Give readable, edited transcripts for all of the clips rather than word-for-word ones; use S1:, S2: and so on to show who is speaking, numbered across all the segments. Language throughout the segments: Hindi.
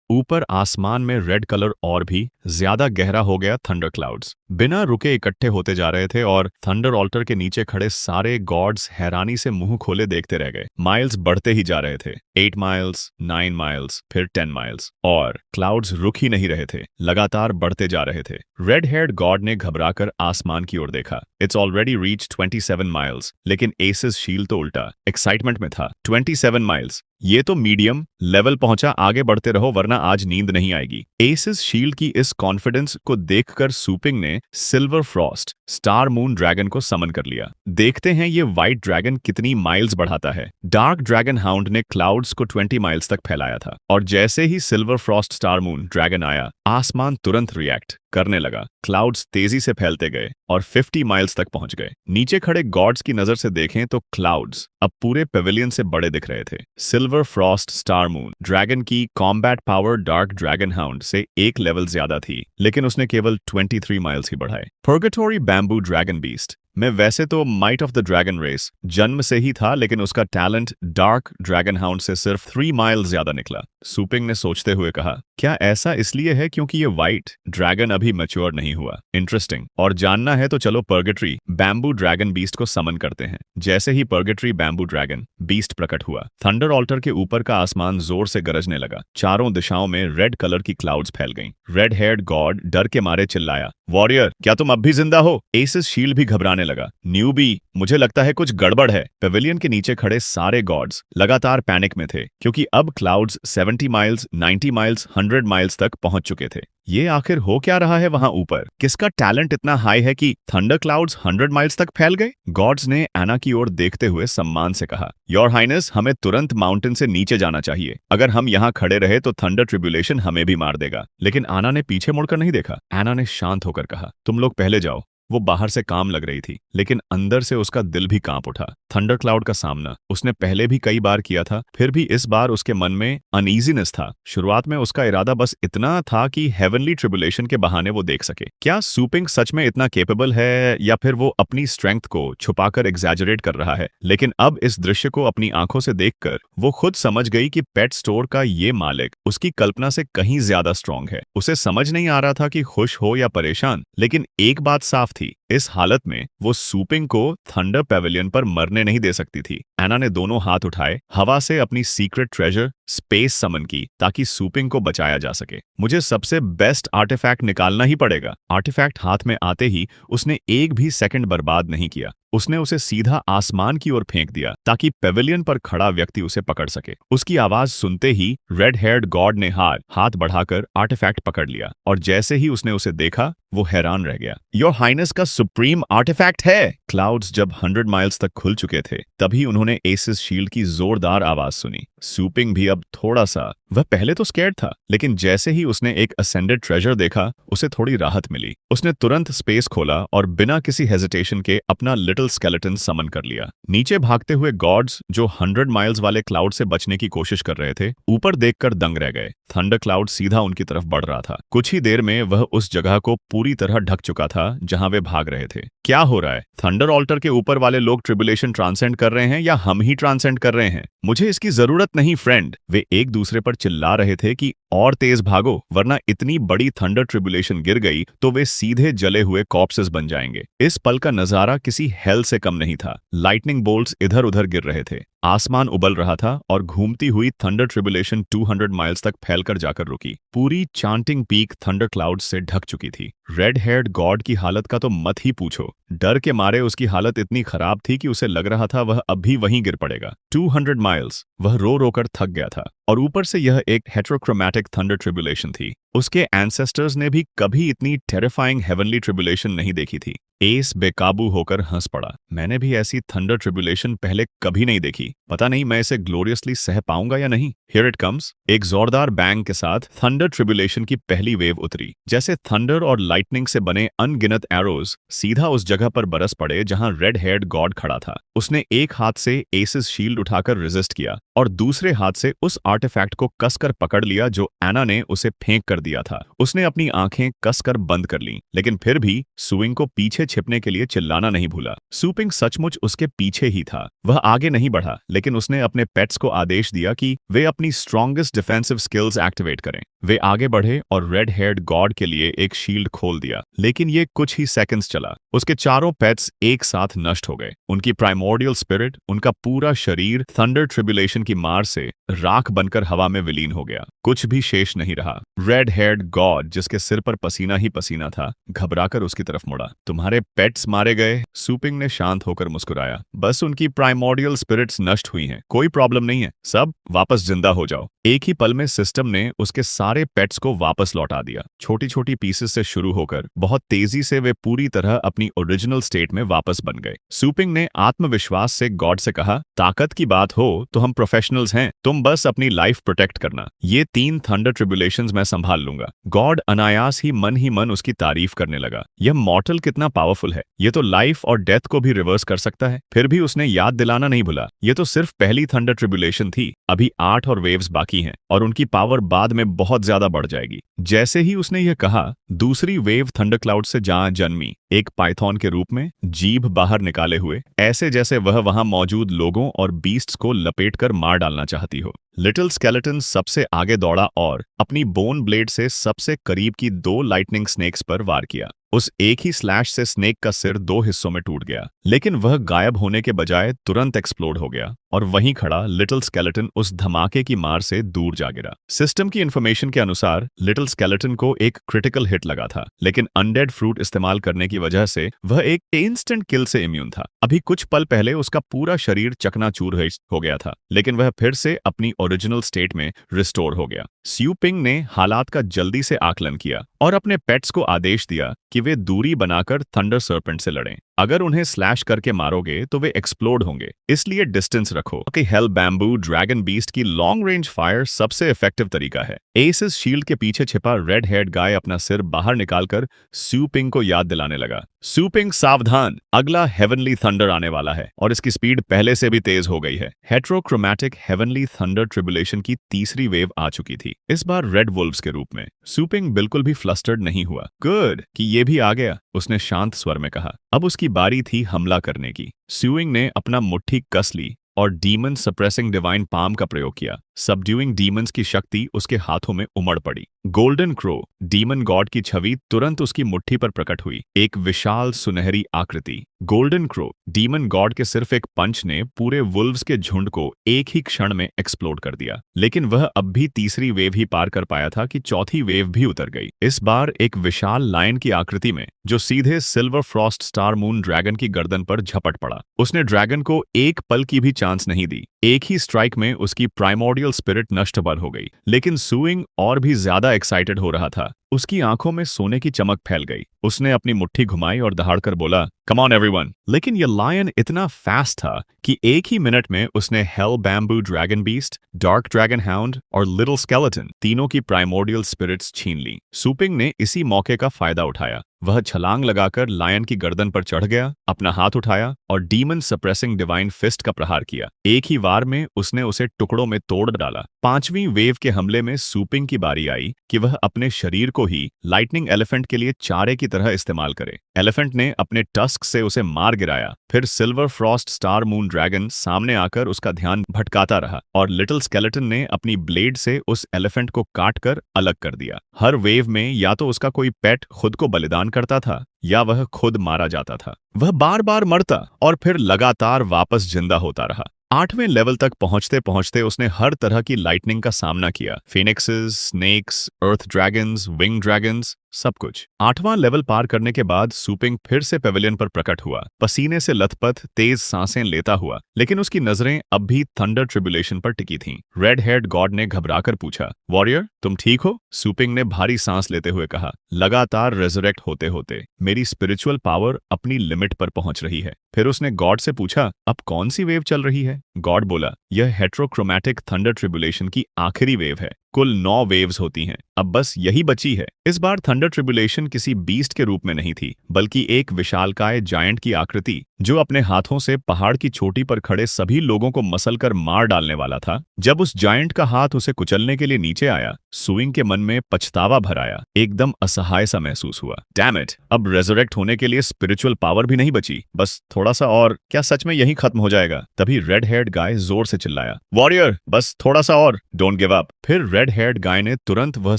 S1: ऊपर आसमान में रेड कलर और भी ज्यादा गहरा हो गया। थंडर क्लाउड्स बिना रुके इकट्ठे होते जा रहे थे और थंडर ऑल्टर के नीचे खड़े सारे गॉड्स हैरानी से मुंह खोले देखते रह गए। माइल्स बढ़ते ही जा रहे थे, 8 माइल्स, 9 माइल्स, फिर 10 माइल्स, और क्लाउड्स रुक ही नहीं रहे थे, लगातार बढ़ते जा रहे थे। रेड हेयर्ड गॉड ने घबराकर आसमान की ओर देखा। इट्स ऑलरेडी रीच 27 माइल्स, लेकिन एसिस शील्ड तो उल्टा एक्साइटमेंट में था। 27 माइल्स, ये तो मीडियम लेवल पहुंचा, आगे बढ़ते रहो वरना आज नींद नहीं आएगी। एसिस शील्ड की इस कॉन्फिडेंस को देखकर सूपिंग ने silver frost star moon dragon को समन कर लिया। देखते हैं ये व्हाइट ड्रैगन कितनी माइल्स बढ़ाता है। डार्क ड्रैगन हाउंड ने क्लाउड्स को 20 माइल्स तक फैलाया था, और जैसे ही silver frost star moon dragon आया, आसमान तुरंत रिएक्ट करने लगा। क्लाउड्स तेजी से फैलते गए और 50 माइल्स तक पहुंच गए। नीचे खड़े गॉड्स की नजर से देखें तो क्लाउड्स अब पूरे पेविलियन से बड़े दिख रहे थे। Silver frost star moon dragon की combat power dark dragon hound से एक लेवल ज्यादा थी, लेकिन उसने केवल 23 माइल्स ही बढ़ाए। पर्गेटोरी बैम्बू ड्रैगन बीस्ट में वैसे तो might of the dragon race जन्म से ही था, लेकिन उसका टैलेंट डार्क ड्रैगन हाउंड से सिर्फ 3 माइल ज्यादा निकला। सूपिंग ने सोचते हुए कहा, क्या ऐसा इसलिए है क्योंकि ये व्हाइट ड्रैगन अभी मैच्योर नहीं हुआ? इंटरेस्टिंग। और जानना है तो चलो पर्गेटरी बैम्बू ड्रैगन बीस्ट को समन करते हैं। जैसे ही पर्गेटरी बैम्बू ड्रैगन बीस्ट प्रकट हुआ, थंडर ऑल्टर के ऊपर का आसमान जोर से गरजने लगा। चारों दिशाओं में रेड कलर की क्लाउड्स फैल गईं। रेड हेयर्ड गॉड डर के मारे चिल्लाया, वॉरियर क्या तुम अब भी जिंदा हो? एसिस शील्ड भी घबराने लगा। न्यूबी, मुझे लगता है कुछ गड़बड़ है। पेविलियन के नीचे खड़े सारे गॉड्स लगातार पैनिक में थे, क्योंकि अब क्लाउड्स 70 माइल्स, 90 माइल्स, 100 माइल्स तक पहुंच चुके थे। ये आखिर हो क्या रहा है वहां ऊपर? किसका टैलेंट इतना हाई है कि थंडर क्लाउड्स 100 माइल्स तक फैल गए? गॉड्स ने एना की ओर देखते हुए सम्मान से कहा, योर हाइनेस, हमें तुरंत माउंटेन से नीचे जाना चाहिए। अगर हम यहाँ खड़े रहे तो थंडर ट्रिब्यूलेशन हमें भी मार देगा। लेकिन आना ने पीछे मुड़कर नहीं देखा। एना ने शांत होकर कहा, तुम लोग पहले जाओ। वो बाहर से काम लग रही थी, लेकिन अंदर से उसका दिल भी कांप उठा। थंडर क्लाउड का सामना उसने पहले भी कई बार किया था, फिर भी इस बार उसके मन में अनईजीनेस था। शुरुआत में उसका इरादा बस इतना था कि हेवनली ट्रिब्यूलेशन के बहाने वो देख सके। क्या सूपिंग सच में इतना केपेबल है, या फिर वो अपनी स्ट्रेंथ को छुपाकर एग्जैजरेट कर रहा है? लेकिन अब इस दृश्य को अपनी आंखों से देखकर वो खुद समझ गई कि पेट स्टोर का ये मालिक उसकी कल्पना से कहीं ज्यादा स्ट्रांग है। उसे समझ नहीं आ रहा था कि खुश हो या परेशान, लेकिन एक बात साफ थी, इस हालत में वो सूपिंग को थंडर पेविलियन पर मरने नहीं दे सकती थी। एना ने दोनों हाथ उठाए, हवा से अपनी सीक्रेट ट्रेजर स्पेस समन की, ताकि सूपिंग को बचाया जा सके। मुझे सबसे बेस्ट आर्टिफैक्ट निकालना ही पड़ेगा। आर्टिफैक्ट हाथ में आते ही उसने एक भी सेकंड बर्बाद नहीं किया। उसने उसे सीधा आसमान की ओर फेंक दिया, ताकि पेविलियन पर खड़ा व्यक्ति उसे पकड़ सके। उसकी आवाज सुनते ही रेड हेयर्ड गॉड ने हाथ बढ़ाकर आर्टिफैक्ट पकड़ लिया, और जैसे ही उसने उसे देखा, वो हैरान रह गया। योर हाइनेस का सुप्रीम आर्टिफैक्ट है। क्लाउड्स जब 100 माइल्स तक खुल चुके थे, तभी उन्होंने एसिस शील्ड की जोरदार आवाज सुनी। सूपिंग भी अब थोड़ा सा, वह पहले तो स्कैर्ड था, लेकिन जैसे ही उसने एक असेंडेड ट्रेजर देखा, उसे थोड़ी राहत मिली। उसने तुरंत स्पेस खोला और बिना किसी हेजिटेशन के अपना लिटिल स्केलेटन समन कर लिया। नीचे भागते हुए गॉड्स, जो 100 माइल्स वाले क्लाउड से बचने की कोशिश कर रहे थे, ऊपर देखकर दंग रह गए। थंडर क्लाउड सीधा उनकी तरफ बढ़ रहा था। कुछ ही देर में वह उस जगह को पूरी तरह ढक चुका था जहां वे भाग रहे थे। क्या हो रहा है? थंडर ऑल्टर के ऊपर वाले लोग ट्रिब्यूलेशन ट्रांसेंड कर रहे हैं, या हम ही ट्रांसेंड कर रहे हैं? मुझे इसकी जरूरत नहीं फ्रेंड। वे एक दूसरे पर चिल्ला रहे थे कि और तेज भागो, वरना इतनी बड़ी थंडर ट्रिब्यूलेशन गिर गई तो वे सीधे जले हुए कॉर्प्सेस बन जाएंगे। इस पल का नजारा किसी हेल से कम नहीं था। लाइटनिंग बोल्ट्स इधर उधर गिर रहे थे, आसमान उबल रहा था, और घूमती हुई थंडर ट्रिब्यूलेशन 200 माइल्स तक फैलकर जाकर रुकी। पूरी चांटिंग पीक थंडर क्लाउड से ढक चुकी थी। रेड हेयर्ड गॉड की हालत का तो मत ही पूछो। डर के मारे उसकी हालत इतनी खराब थी कि उसे लग रहा था वह अब भी वहीं गिर पड़ेगा। 200 माइल्स, वह रो रोकर थक गया था, और ऊपर से यह एक हेट्रोक्रोमैटिक थंडर ट्रिब्यूलेशन थी। उसके एंसेस्टर्स ने भी कभी इतनी टेरिफाइंग हेवनली ट्रिब्यूलेशन नहीं देखी थी। एस बेकाबू होकर हंस पड़ा। मैंने भी ऐसी थंडर ट्रिब्यूलेशन पहले कभी नहीं देखी। पता नहीं मैं इसे ग्लोरियसली सह पाऊंगा या नहीं। Here it comes. एक जोरदार बैंग के साथ थंडर ट्रिब्यूलेशन की पहली वेव उतरी। जैसे थंडर और लाइटनिंग से बने अनगिनत एरोज सीधा उस जगह पर बरस पड़े जहां रेड हेयर्ड गॉड खड़ा था। उसने एक हाथ से एसिस शील्ड उठाकर रेजिस्ट किया, और दूसरे हाथ से उस आर्टिफैक्ट को कसकर पकड़ लिया जो एना ने उसे फेंक कर दिया था। उसने अपनी आंखें कसकर बंद कर लीं, लेकिन फिर भी सूइंग को पीछे छिपने के लिए चिल्लाना नहीं भूला। सूपिंग सचमुच उसके पीछे ही था। वह आगे नहीं बढ़ा, लेकिन उसने अपने पेट्स को आदेश दिया कि वे अपनी स्ट्रॉन्गेस्ट डिफेंसिव स्किल्स एक्टिवेट करें। वे आगे बढ़े और रेड हेयर्ड गॉड के लिए एक शील्ड खोल दिया, लेकिन ये कुछ ही सेकंड्स चला। उसके चारों पेट्स एक साथ नष्ट हो गए। उनकी प्राइमोर्डियल स्पिरिट, उनका पूरा शरीर थंडर ट्रिब्यूलेशन की मार से राख बनकर हवा में विलीन हो गया। कुछ भी शेष नहीं रहा। रेड हेयर्ड गॉड, जिसके सिर पर पसीना ही पसीना था, घबराकर उसकी तरफ मुड़ा। तुम्हारे पेट्स मारे गए? सूपिंग ने शांत होकर मुस्कुराया। बस उनकी प्राइमोर्डियल स्पिरिट्स नष्ट हुई हैं, कोई प्रॉब्लम नहीं है, सब वापस जिंदा हो जाओ। एक ही पल में सिस्टम ने उसके सारे पेट्स को वापस लौटा दिया। छोटी छोटी पीसेस से शुरू होकर बहुत तेजी से वे पूरी तरह अपनी ओरिजिनल स्टेट में वापस बन गए। सूपिंग ने आत्मविश्वास से गॉड से कहा, ताकत की बात हो तो हम प्रोफेशनल्स हैं, तुम बस अपनी लाइफ प्रोटेक्ट करना। ये 3 थंडर ट्रिब्यूलेशंस मैं संभाल लूंगा। गॉड अनायास ही मन उसकी तारीफ करने लगा। यह मॉर्टल कितना पावरफुल है, ये तो लाइफ और डेथ को भी रिवर्स कर सकता है। फिर भी उसने याद दिलाना नहीं भूला, ये तो सिर्फ पहली थंडर ट्रिब्यूलेशन थी, अभी 8 और वेव्स बाकी हैं और उनकी पावर बाद में बहुत ज्यादा बढ़ जाएगी। जैसे ही उसने यह कहा, दूसरी वेव थंडर क्लाउड से जहां जन्मी, एक पाइथन के रूप में, जीभ बाहर निकाले हुए, ऐसे जैसे वह वहां मौजूद लोगों और बीस्ट्स को लपेटकर मार डालना चाहती हो। लिटिल स्केलेटन सबसे आगे दौड़ा और अपनी बोन ब्लेड से सबसे करीब की 2 लाइटनिंग स्नेक्स पर वार किया। उस एक ही स्लैश से स्नेक का सिर 2 हिस्सों में टूट गया, लेकिन वह गायब होने के बजाय तुरंत एक्सप्लोड हो गया और वहीं खड़ा लिटिल स्केलेटन उस धमाके की मार से दूर जा गिरा। सिस्टम की इंफॉर्मेशन के अनुसार लिटिल स्केलेटन को एक क्रिटिकल हिट लगा था, लेकिन अनडेड फ्रूट इस्तेमाल करने की वजह से वह एक इंस्टेंट किल से इम्यून था। अभी कुछ पल पहले उसका पूरा शरीर चकनाचूर हो गया था, लेकिन वह फिर से अपनी ओरिजिनल स्टेट में रिस्टोर हो गया। सूपिंग ने हालात का जल्दी से आकलन किया और अपने पेट्स को आदेश दिया कि वे दूरी बनाकर थंडर सर्पेंट से लड़ें। अगर उन्हें स्लैश करके मारोगे तो वे एक्सप्लोड होंगे, इसलिए डिस्टेंस रखो। कि हेल बैम्बू ड्रैगन बीस्ट की लॉन्ग रेंज फायर सबसे इफेक्टिव तरीका है। एसिस शील्ड के पीछे छिपा रेड हेयर्ड गाय अपना सिर बाहर निकालकर सूपिंग को याद दिलाने लगा, सूपिंग सावधान, अगला हेवनली थंडर आने वाला है और इसकी स्पीड पहले से भी तेज हो गई है। हेट्रोक्रोमैटिक हेवनली थंडर ट्रिब्यूलेशन की तीसरी वेव आ चुकी थी, इस बार रेड वुल्व्स के रूप में। सूपिंग बिल्कुल भी फ्लस्टर्ड नहीं हुआ। गुड कि ये भी आ गया, उसने शांत स्वर में कहा। अब उसकी बारी थी हमला करने की। सूइंग ने अपना मुट्ठी कस ली और डीमन सप्रेसिंग डिवाइन पाम का प्रयोग किया। सबड्यूइंग डीमंस की शक्ति उसके हाथों में उमड़ पड़ी। गोल्डन क्रो, डीमन गॉड की छवि तुरंत उसकी मुट्ठी पर प्रकट हुई, एक विशाल सुनहरी आकृति। गोल्डन क्रो, डीमन गॉड के सिर्फ एक पंच ने पूरे वुल्व्स के झुंड को एक ही क्षण में एक्सप्लोड कर दिया, लेकिन वह अब भी तीसरी वेव ही पार कर पाया था कि चौथी वेव भी उतर गई। इस बार एक विशाल लायन की आकृति में, जो सीधे silver frost star moon dragon की गर्दन पर झपट पड़ा। उसने ड्रैगन को एक पल की भी चांस नहीं दी। एक ही स्ट्राइक में उसकी प्राइमोर्डियल स्पिरिट नष्टबल हो गई, लेकिन सूइंग और भी ज्यादा एक्साइटेड हो रहा था। उसकी आंखों में सोने की चमक फैल गई। उसने अपनी मुट्ठी घुमाई और दहाड़कर बोला, कम ऑन एवरीवन। लेकिन यह लायन इतना फास्ट था कि एक ही मिनट में उसने hello bamboo dragon beast, dark dragon hound और लिटिल स्केलेटन तीनों की प्राइमोर्डियल स्पिरिट्स छीन ली। सूपिंग ने इसी मौके का फायदा उठाया। वह छलांग लगाकर लायन की गर्दन पर चढ़ गया, अपना हाथ उठाया और डीमन सप्रेसिंग डिवाइन फिस्ट का प्रहार किया। एक ही वार में उसने उसे टुकड़ों में तोड़ डाला। 5वीं वेव के हमले में सूपिंग की बारी आई कि वह अपने शरीर को ही लाइटनिंग एलिफेंट के लिए चारे की तरह इस्तेमाल करे। एलिफेंट ने अपने टस्क से उसे मार गिराया। फिर silver frost star moon dragon सामने आकर उसका ध्यान भटकाता रहा और लिटिल स्केलेटन ने अपनी ब्लेड से उस एलिफेंट को काटकर अलग कर दिया। हर वेव में या तो उसका कोई पेट खुद को बलिदान करता था या वह खुद मारा जाता था। वह बार बार मरता और फिर लगातार वापस जिंदा होता रहा। 8वें लेवल तक पहुंचते पहुंचते उसने हर तरह की लाइटनिंग का सामना किया। फिनिक्सेस, स्नेक्स, अर्थ ड्रैगन्स, विंग ड्रैगन्स, सब कुछ। 8वां लेवल पार करने के बाद सूपिंग फिर से पेविलियन पर प्रकट हुआ, पसीने से लथपथ, तेज सांसें लेता हुआ, लेकिन उसकी नजरें अब भी थंडर ट्रिब्यूलेशन पर टिकी थीं। रेड हेयर्ड गॉड ने घबराकर पूछा, वॉरियर तुम ठीक हो? सूपिंग ने भारी सांस लेते हुए कहा, लगातार रेजरेक्ट होते होते मेरी स्पिरिचुअल पावर अपनी लिमिट पर पहुंच रही है। फिर उसने गॉड से पूछा, अब कौन सी वेव चल रही है? गॉड बोला, यह हेट्रोक्रोमैटिक थंडर ट्रिब्यूलेशन की आखिरी वेव है। कुल 9 वेव्स होती हैं, अब बस यही बची है। इस बार थंडर ट्रिब्यूलेशन किसी बीस्ट के रूप में नहीं थी, बल्कि एक विशालकाय जायंट की आकृति, जो अपने हाथों से पहाड़ की चोटी पर खड़े सभी लोगों को मसलकर मार डालने वाला था। जब उस जायंट का हाथ उसे कुचलने के लिए नीचे आया, सूइंग के मन में पछतावा भर आया। एकदम असहाय सा महसूस हुआ। डैम इट, अब रेजरेक्ट होने के लिए स्पिरिचुअल पावर भी नहीं बची, बस थोड़ा सा और, क्या सच में यही खत्म हो जाएगा? तभी रेड हेयर्ड गाय जोर से चिल्लाया, वॉरियर बस थोड़ा सा और, डोंट गिव अप। फिर रेड हेयर्ड गाय ने तुरंत वह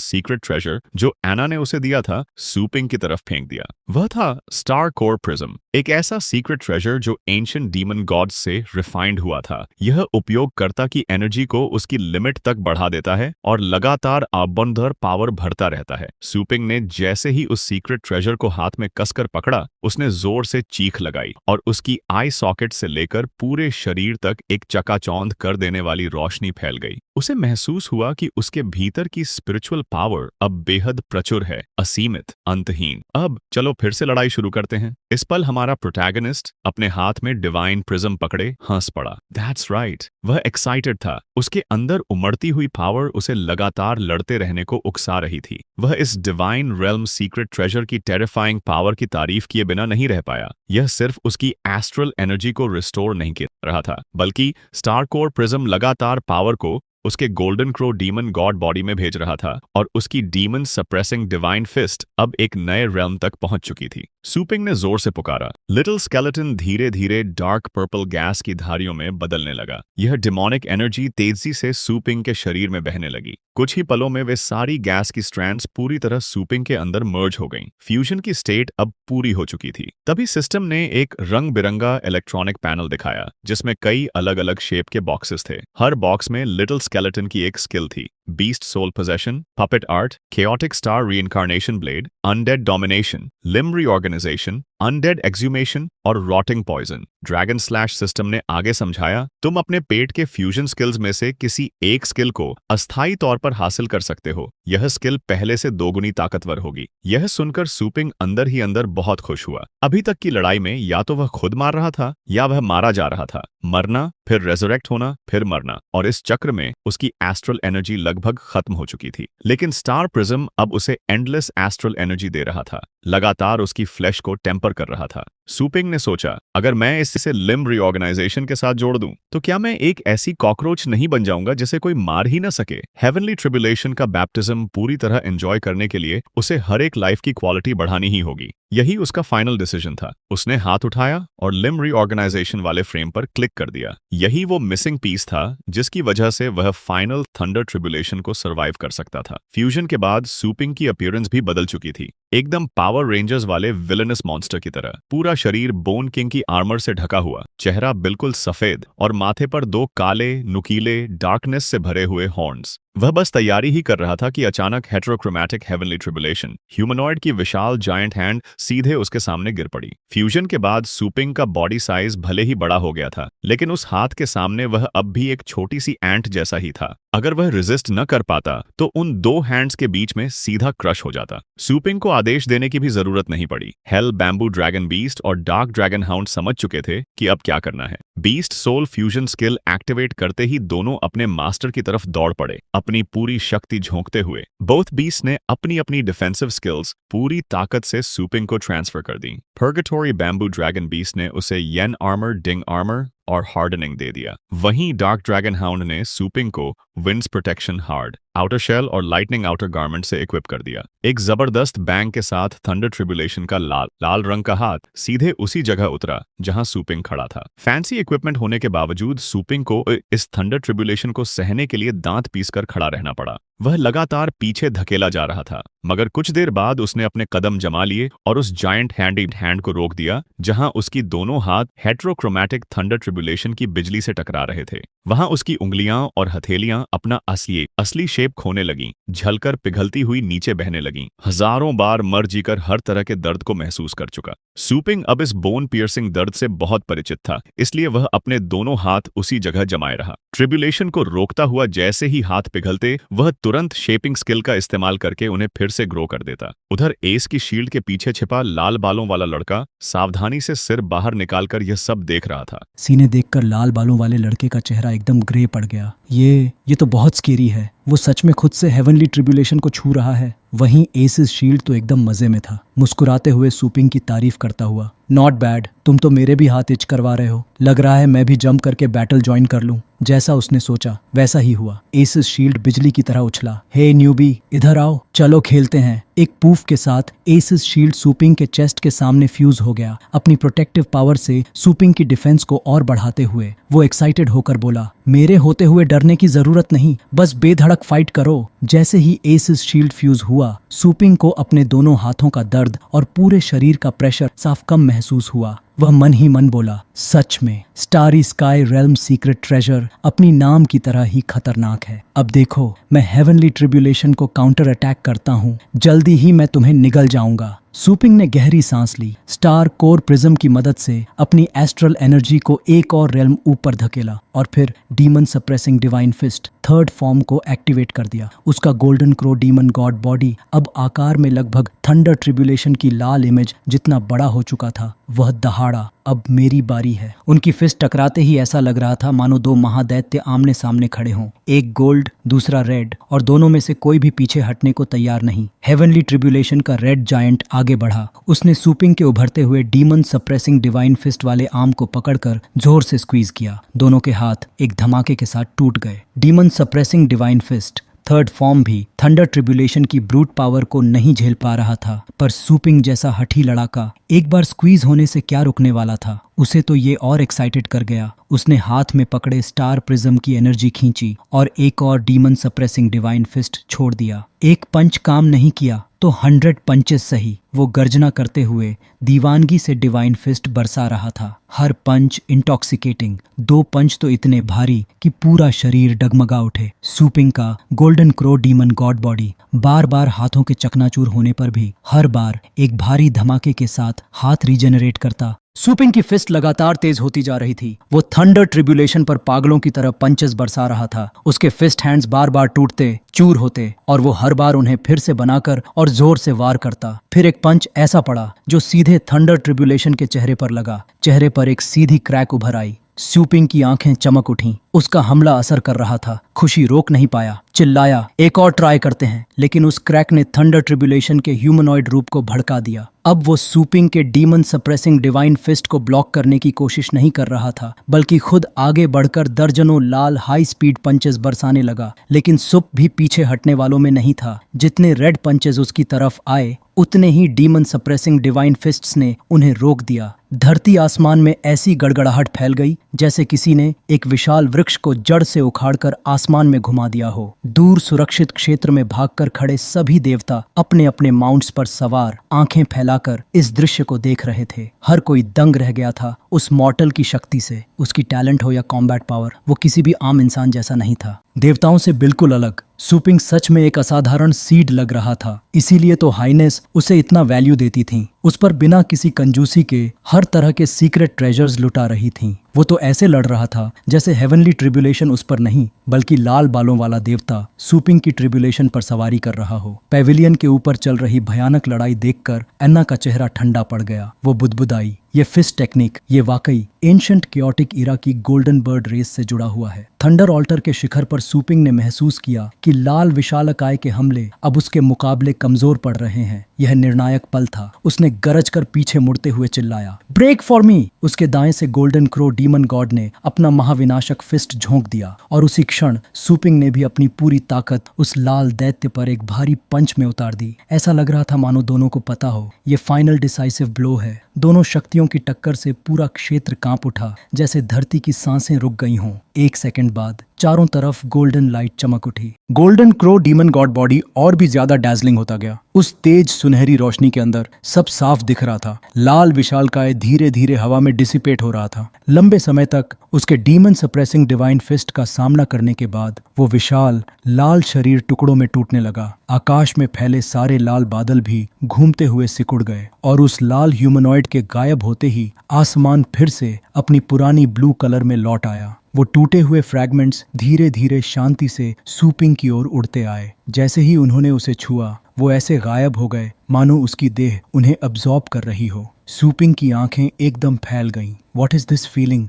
S1: सीक्रेट ट्रेजर जो एना ने उसे दिया था सूपिंग की तरफ फेंक दिया। वह था स्टार कोर प्रिज्म, एक ऐसा सीक्रेट ट्रेजर जो एंशिएंट डीमन गॉड्स से रिफाइंड हुआ था। यह उपयोगकर्ता की एनर्जी को उसकी लिमिट तक बढ़ा देता है और लगातार अबंधर पावर भरता रहता है। सूपिंग ने जैसे ही उस सीक्रेट ट्रेजर को हाथ में कसकर पकड़ा, उसने जोर से चीख लगाई और उसकी आई सॉकेट से लेकर पूरे शरीर तक एक चकाचौंध कर देने वाली रोशनी फैल गई। उसे महसूस हुआ कि उसके भीतर की स्पिरिचुअल पावर अब बेहद प्रचुर है, असीमित, अंतहीन। अब चलो फिर से लड़ाई शुरू करते हैं। इस पल हमारा प्रोटैगनिस्ट अपने हाथ में डिवाइन प्रिज्म पकड़े हंस पड़ा। दैट्स राइट, वह एक्साइटेड था। उसके अंदर उमड़ती हुई पावर उसे लगातार लड़ते रहने को उकसा रही थी। वह इस डिवाइन रेल्म सीक्रेट ट्रेजर की टेरिफाइंग पावर की तारीफ किए बिना नहीं रह पाया। यह सिर्फ उसकी एस्ट्रल एनर्जी को रिस्टोर नहीं कर रहा था, बल्कि स्टार कोर प्रिज्म लगातार पावर को उसके golden crow demon god body में भेज रहा था और उसकी डीमन सप्रेसिंग डिवाइन फिस्ट अब एक नए रेल्म तक पहुंच चुकी थी। सूपिंग ने जोर से पुकारा। लिटिल स्केलेटन धीरे धीरे डार्क पर्पल गैस की धारियों में बदलने लगा। यह डिमोनिक एनर्जी तेजी से सूपिंग के शरीर में बहने लगी। कुछ ही पलों में वे सारी गैस की स्ट्रैंड्स पूरी तरह सूपिंग के अंदर मर्ज हो गईं। फ्यूजन की स्टेट अब पूरी हो चुकी थी। तभी सिस्टम ने एक रंग बिरंगा इलेक्ट्रॉनिक पैनल दिखाया जिसमें कई अलग अलग शेप के बॉक्सेस थे। हर बॉक्स में लिटिल स्केलेटन की एक स्किल थी। Beast soul possession, puppet art, chaotic star reincarnation blade, undead domination, limb reorganization, undead exhumation और rotting poison. Dragon slash system ने आगे समझाया, तुम अपने पेट के फ्यूजन स्किल्स में से किसी एक स्किल को अस्थायी तौर पर हासिल कर सकते हो। यह स्किल पहले से दोगुनी ताकतवर होगी। यह सुनकर सूपिंग अंदर ही अंदर बहुत खुश हुआ। अभी तक की लड़ाई में या तो वह खुद मार रहा था या वह मारा जा रहा था। मरना, फिर रेजरेक्ट होना, फिर मरना, और इस चक्र में उसकी एस्ट्रल एनर्जी लगभग खत्म हो चुकी थी। लेकिन स्टार प्रिज्म अब उसे एंडलेस एस्ट्रल एनर्जी दे रहा था, लगातार उसकी फ्लैश को टेम्पर कर रहा था। सूपिंग ने सोचा, अगर मैं इसे लिम्ब रीऑर्गेनाइजेशन के साथ जोड़ दूं, तो क्या मैं एक ऐसी कॉकरोच नहीं बन जाऊंगा जिसे कोई मार ही न सके? हेवनली ट्रिब्यूलेशन का बैप्टिज्म पूरी तरह एंजॉय करने के लिए उसे हर एक लाइफ की क्वालिटी बढ़ानी ही होगी। यही उसका फाइनल डिसीजन था। उसने हाथ उठाया और लिम्ब रीऑर्गेनाइजेशन वाले फ्रेम पर क्लिक कर दिया। यही वो मिसिंग पीस था जिसकी वजह से वह फाइनल थंडर ट्रिब्यूलेशन को सर्वाइव कर सकता था। फ्यूजन के बाद सूपिंग की अपीयरेंस भी बदल चुकी थी, एकदम पावर रेंजर्स वाले विलेनस मॉन्स्टर की तरह। पूरा शरीर बोन किंग की आर्मर से ढका हुआ, चेहरा बिल्कुल सफेद और माथे पर दो काले नुकीले डार्कनेस से भरे हुए हॉर्न्स। वह बस तैयारी ही कर रहा था कि अचानक हेटेरोक्रोमैटिक हेवनली ट्रिब्यूलेशन ह्यूमनॉइड की विशाल जायंट हैंड सीधे उसके सामने गिर पड़ी। फ्यूजन के बाद सूपिंग का बॉडी साइज भले ही बड़ा हो गया था, लेकिन उस हाथ के सामने वह अब भी एक छोटी सी एंट जैसा ही था। अगर वह रेजिस्ट न कर पाता तो उन दो हैंड्स के बीच में सीधा क्रश हो जाता। सूपिंग को आदेश देने की भी जरूरत नहीं पड़ी। हेल बैम्बू ड्रैगन बीस्ट और डार्क ड्रैगन हाउंड समझ चुके थे कि अब क्या करना है। Beast soul fusion skill activate करते ही दोनों अपने मास्टर की तरफ दौड़ पड़े, अपनी पूरी शक्ति झोंकते हुए। बोथ बीस्ट ने अपनी अपनी डिफेंसिव स्किल्स पूरी ताकत से सूपिंग को ट्रांसफर कर दी। पर्गेटोरी बैम्बू ड्रैगन बीस्ट ने उसे येन आर्मर, डिंग आर्मर और हार्डनिंग दे दिया। वहीं डार्क ड्रैगन हाउंड ने सूपिंग को wind's protection hard, outer shell और लाइटनिंग आउटर गारमेंट से इक्विप कर दिया। एक जबरदस्त बैंग के साथ थंडर ट्रिब्यूलेशन का लाल रंग का हाथ सीधे उसी जगह उतरा जहां सूपिंग खड़ा था। फैंसी इक्विपमेंट होने के बावजूद सूपिंग को इस थंडर ट्रिब्यूलेशन को सहने के लिए दांत पीसकर खड़ा रहना पड़ा। वह लगातार पीछे धकेला जा रहा था, मगर कुछ देर बाद उसने अपने कदम जमा लिए और उस जायंट हैंड को रोक दिया जहां उसकी दोनों हाथ हेटेरोक्रोमैटिक थंडर ट्रिब्यूलेशन की बिजली से टकरा रहे थे। वहां उसकी उंगलियां और हथेलियां अपना असली शेप खोने लगीं, झलकर पिघलती हुई नीचे बहने लगीं। हजारों बार मर जीकर हर तरह के दर्द को महसूस कर चुका सूपिंग अब इस बोन पियर्सिंग दर्द से बहुत परिचित था, इसलिए वह अपने दोनों हाथ उसी जगह जमाए रहा। ट्रिब्यूलेशन को रोकता हुआ जैसे ही हाथ पिघलते, वह तुरंत शेपिंग स्किल का इस्तेमाल करके उन्हें फिर से ग्रो कर देता। उधर एस की शील्ड के पीछे छिपा लाल बालों वाला लड़का सावधानी से सिर बाहर निकालकर यह सब देख रहा था।
S2: सीने देखकर लाल बालों वाले लड़के का चेहरा एकदम ग्रे पड़ गया। ये तो बहुत स्केरी है। वो सच में खुद से हेवनली ट्रिब्यूलेशन को छू रहा है। वहीं एसिस शील्ड तो एकदम मजे में था, मुस्कुराते हुए सूपिंग की तारीफ करता हुआ। नॉट बैड, तुम तो मेरे भी हाथ इच करवा रहे हो। लग रहा है मैं भी जंप करके बैटल ज्वाइन कर लूं। जैसा उसने सोचा वैसा ही हुआ। एसिस शील्ड बिजली की तरह उछला। हे न्यूबी, इधर आओ, चलो खेलते हैं। एक पूफ के साथ एसिस शील्ड सूपिंग के चेस्ट के सामने फ्यूज हो गया। अपनी प्रोटेक्टिव पावर से सूपिंग की डिफेंस को और बढ़ाते हुए वो एक्साइटेड होकर बोला, मेरे होते हुए डरने की जरूरत नहीं, बस बेधड़क फाइट करो। जैसे ही एसिस शील्ड फ्यूज हुआ, सूपिंग को अपने दोनों हाथों का दर्द और पूरे शरीर का प्रेशर साफ कम महसूस हुआ। वह मन ही मन बोला, सच में starry sky realm secret treasure अपनी नाम की तरह ही खतरनाक है। अब देखो, मैं हेवनली ट्रिब्यूलेशन को काउंटर अटैक करता हूँ, जल्दी ही मैं तुम्हें निगल जाऊंगा। सूपिंग ने गहरी सांस ली। स्टार कोर प्रिज्म की मदद से अपनी एस्ट्रल एनर्जी को एक और रेल्म ऊपर धकेला और फिर demon suppressing divine fist third form को एक्टिवेट कर दिया। उसका golden crow demon god body अब आकार में लगभग थंडर ट्रिब्यूलेशन की लाल इमेज जितना बड़ा हो चुका था। वह दहाड़ा, अब मेरी बारी है। उनकी फिस्ट टकराते ही ऐसा लग रहा था मानो दो महादैत्य आमने सामने खड़े हों, एक गोल्ड दूसरा रेड, और दोनों में से कोई भी पीछे हटने को तैयार नहीं। हेवनली ट्रिब्यूलेशन का रेड जायंट आगे बढ़ा। उसने सूपिंग के उभरते हुए डीमन सप्रेसिंग डिवाइन फिस्ट वाले आर्म को पकड़कर जोर से स्क्वीज किया। दोनों के हाथ एक धमाके के साथ टूट गए। Demon suppressing divine fist third form भी थंडर ट्रिब्यूलेशन की ब्रूट पावर को नहीं झेल पा रहा था, पर सूपिंग जैसा हठी लड़ाका एक बार स्क्वीज होने से क्या रुकने वाला था। उसे तो ये और एक्साइटेड कर गया। उसने हाथ में पकड़े स्टार प्रिज्म की एनर्जी खींची और एक और डीमन सप्रेसिंग डिवाइन फिस्ट छोड़ दिया। एक पंच काम नहीं किया तो 100 पंचेस सही। वो गर्जना करते हुए दीवानगी से डिवाइन फिस्ट बरसा रहा था। हर पंच इंटॉक्सिकेटिंग, 2 पंच तो इतने भारी कि पूरा शरीर डगमगा उठे। सूपिंग का golden crow demon god body बार बार हाथों के चकनाचूर होने पर भी हर बार एक भारी धमाके के साथ हाथ रीजेनरेट करता। सूपिंग की फिस्ट लगातार तेज होती जा रही थी। वो थंडर ट्रिब्यूलेशन पर पागलों की तरह पंचेस बरसा रहा था। उसके फिस्ट हैंड्स बार बार टूटते, चूर होते और वो हर बार उन्हें फिर से बनाकर और जोर से वार करता। फिर एक पंच ऐसा पड़ा जो सीधे थंडर ट्रिब्यूलेशन के चेहरे पर लगा। चेहरे पर एक सीधी क्रैक उभर आई। सूपिंग की आंखें चमक उठीं। उसका हमला असर कर रहा था। खुशी रोक नहीं पाया, चिल्लाया, एक और ट्राई करते हैं। लेकिन उस क्रैक ने थंडर ट्रिब्यूलेशन के ह्यूमनॉइड रूप को भड़का दिया। अब वो सूपिंग के डीमन सप्रेसिंग डिवाइन फिस्ट को ब्लॉक करने की कोशिश नहीं कर रहा था, बल्कि खुद आगे बढ़कर दर्जनों लाल हाई स्पीड पंचेस बरसाने लगा। लेकिन सुप भी पीछे हटने वालों में नहीं था। जितने रेड पंचेस उसकी तरफ आए, उतने ही डीमन सप्रेसिंग डिवाइन फिस्ट्स ने उन्हें रोक दिया। धरती आसमान में ऐसी गड़गड़ाहट फैल गई जैसे किसी ने एक विशाल वृक्ष को जड़ से उखाड़कर आसमान में घुमा दिया हो। दूर सुरक्षित क्षेत्र में भागकर खड़े सभी देवता अपने अपने माउंट्स पर सवार आंखें फैलाकर इस दृश्य को देख रहे थे। हर कोई दंग रह गया था उस मॉर्टल की शक्ति से। उसकी टैलेंट हो या कॉम्बैट पावर, वो किसी भी आम इंसान जैसा नहीं था। देवताओं से बिल्कुल अलग। सूपिंग सच में एक असाधारण सीड लग रहा था। इसीलिए तो हाइनेस उसे इतना वैल्यू देती थी। उस पर बिना किसी कंजूसी के हर तरह के सीक्रेट ट्रेजर्स लुटा रही थी। वो तो ऐसे लड़ रहा था जैसे हेवनली ट्रिब्यूलेशन उस पर नहीं, बल्कि लाल बालों वाला देवता सूपिंग की ट्रिब्यूलेशन पर सवारी कर रहा हो। पेविलियन के ऊपर चल रही भयानक लड़ाई देखकर एन्ना का चेहरा ठंडा पड़ गया। वो बुदबुदाई, ये फिस्ट टेक्निक, ये वाकई एंशंट क्योटिक इरा की गोल्डन बर्ड रेस से जुड़ा हुआ है। थंडर ऑल्टर के शिखर पर सूपिंग ने महसूस किया कि लाल विशालकाय के हमले अब उसके मुकाबले कमजोर पड़ रहे हैं। यह निर्णायक पल था। उसने गरज कर पीछे मुड़ते हुए चिल्लाया, ब्रेक फॉर मी। उसके दाएं से गोल्डन क्रो डीमन गॉड ने अपना महाविनाशक फिस्ट झोंक दिया और उसी क्षण सूपिंग ने भी अपनी पूरी ताकत उस लाल दैत्य पर एक भारी पंच में उतार दी। ऐसा लग रहा था मानो दोनों को पता हो ये फाइनल डिसाइसिव ब्लो है। दोनों शक्तियों की टक्कर से पूरा क्षेत्र कांप उठा, जैसे धरती की सांसें रुक गई हों। एक सेकंड बाद चारों तरफ गोल्डन लाइट चमक उठी। Golden crow demon god body और भी ज्यादा डैजलिंग होता गया। उस तेज सुनहरी रोशनी के अंदर सब साफ दिख रहा था। लाल विशालकाय धीरे धीरे हवा में डिसिपेट हो रहा था। लंबे समय तक उसके डीमन सप्रेसिंग डिवाइन फिस्ट का सामना करने के बाद वो विशाल लाल शरीर टुकड़ों में टूटने लगा। आकाश में फैले सारे लाल बादल भी घूमते हुए सिकुड़ गए और उस लाल ह्यूमनॉइड के गायब होते ही आसमान फिर से अपनी पुरानी ब्लू कलर में लौट आया। वो टूटे हुए फ्रैगमेंट्स धीरे धीरे शांति से सूपिंग की ओर उड़ते आए। जैसे ही उन्होंने उसे छुआ, वो ऐसे गायब हो गए मानो उसकी देह उन्हें अब्सॉर्ब कर रही हो। सूपिंग की आंखें एकदम फैल गईं। What is this feeling?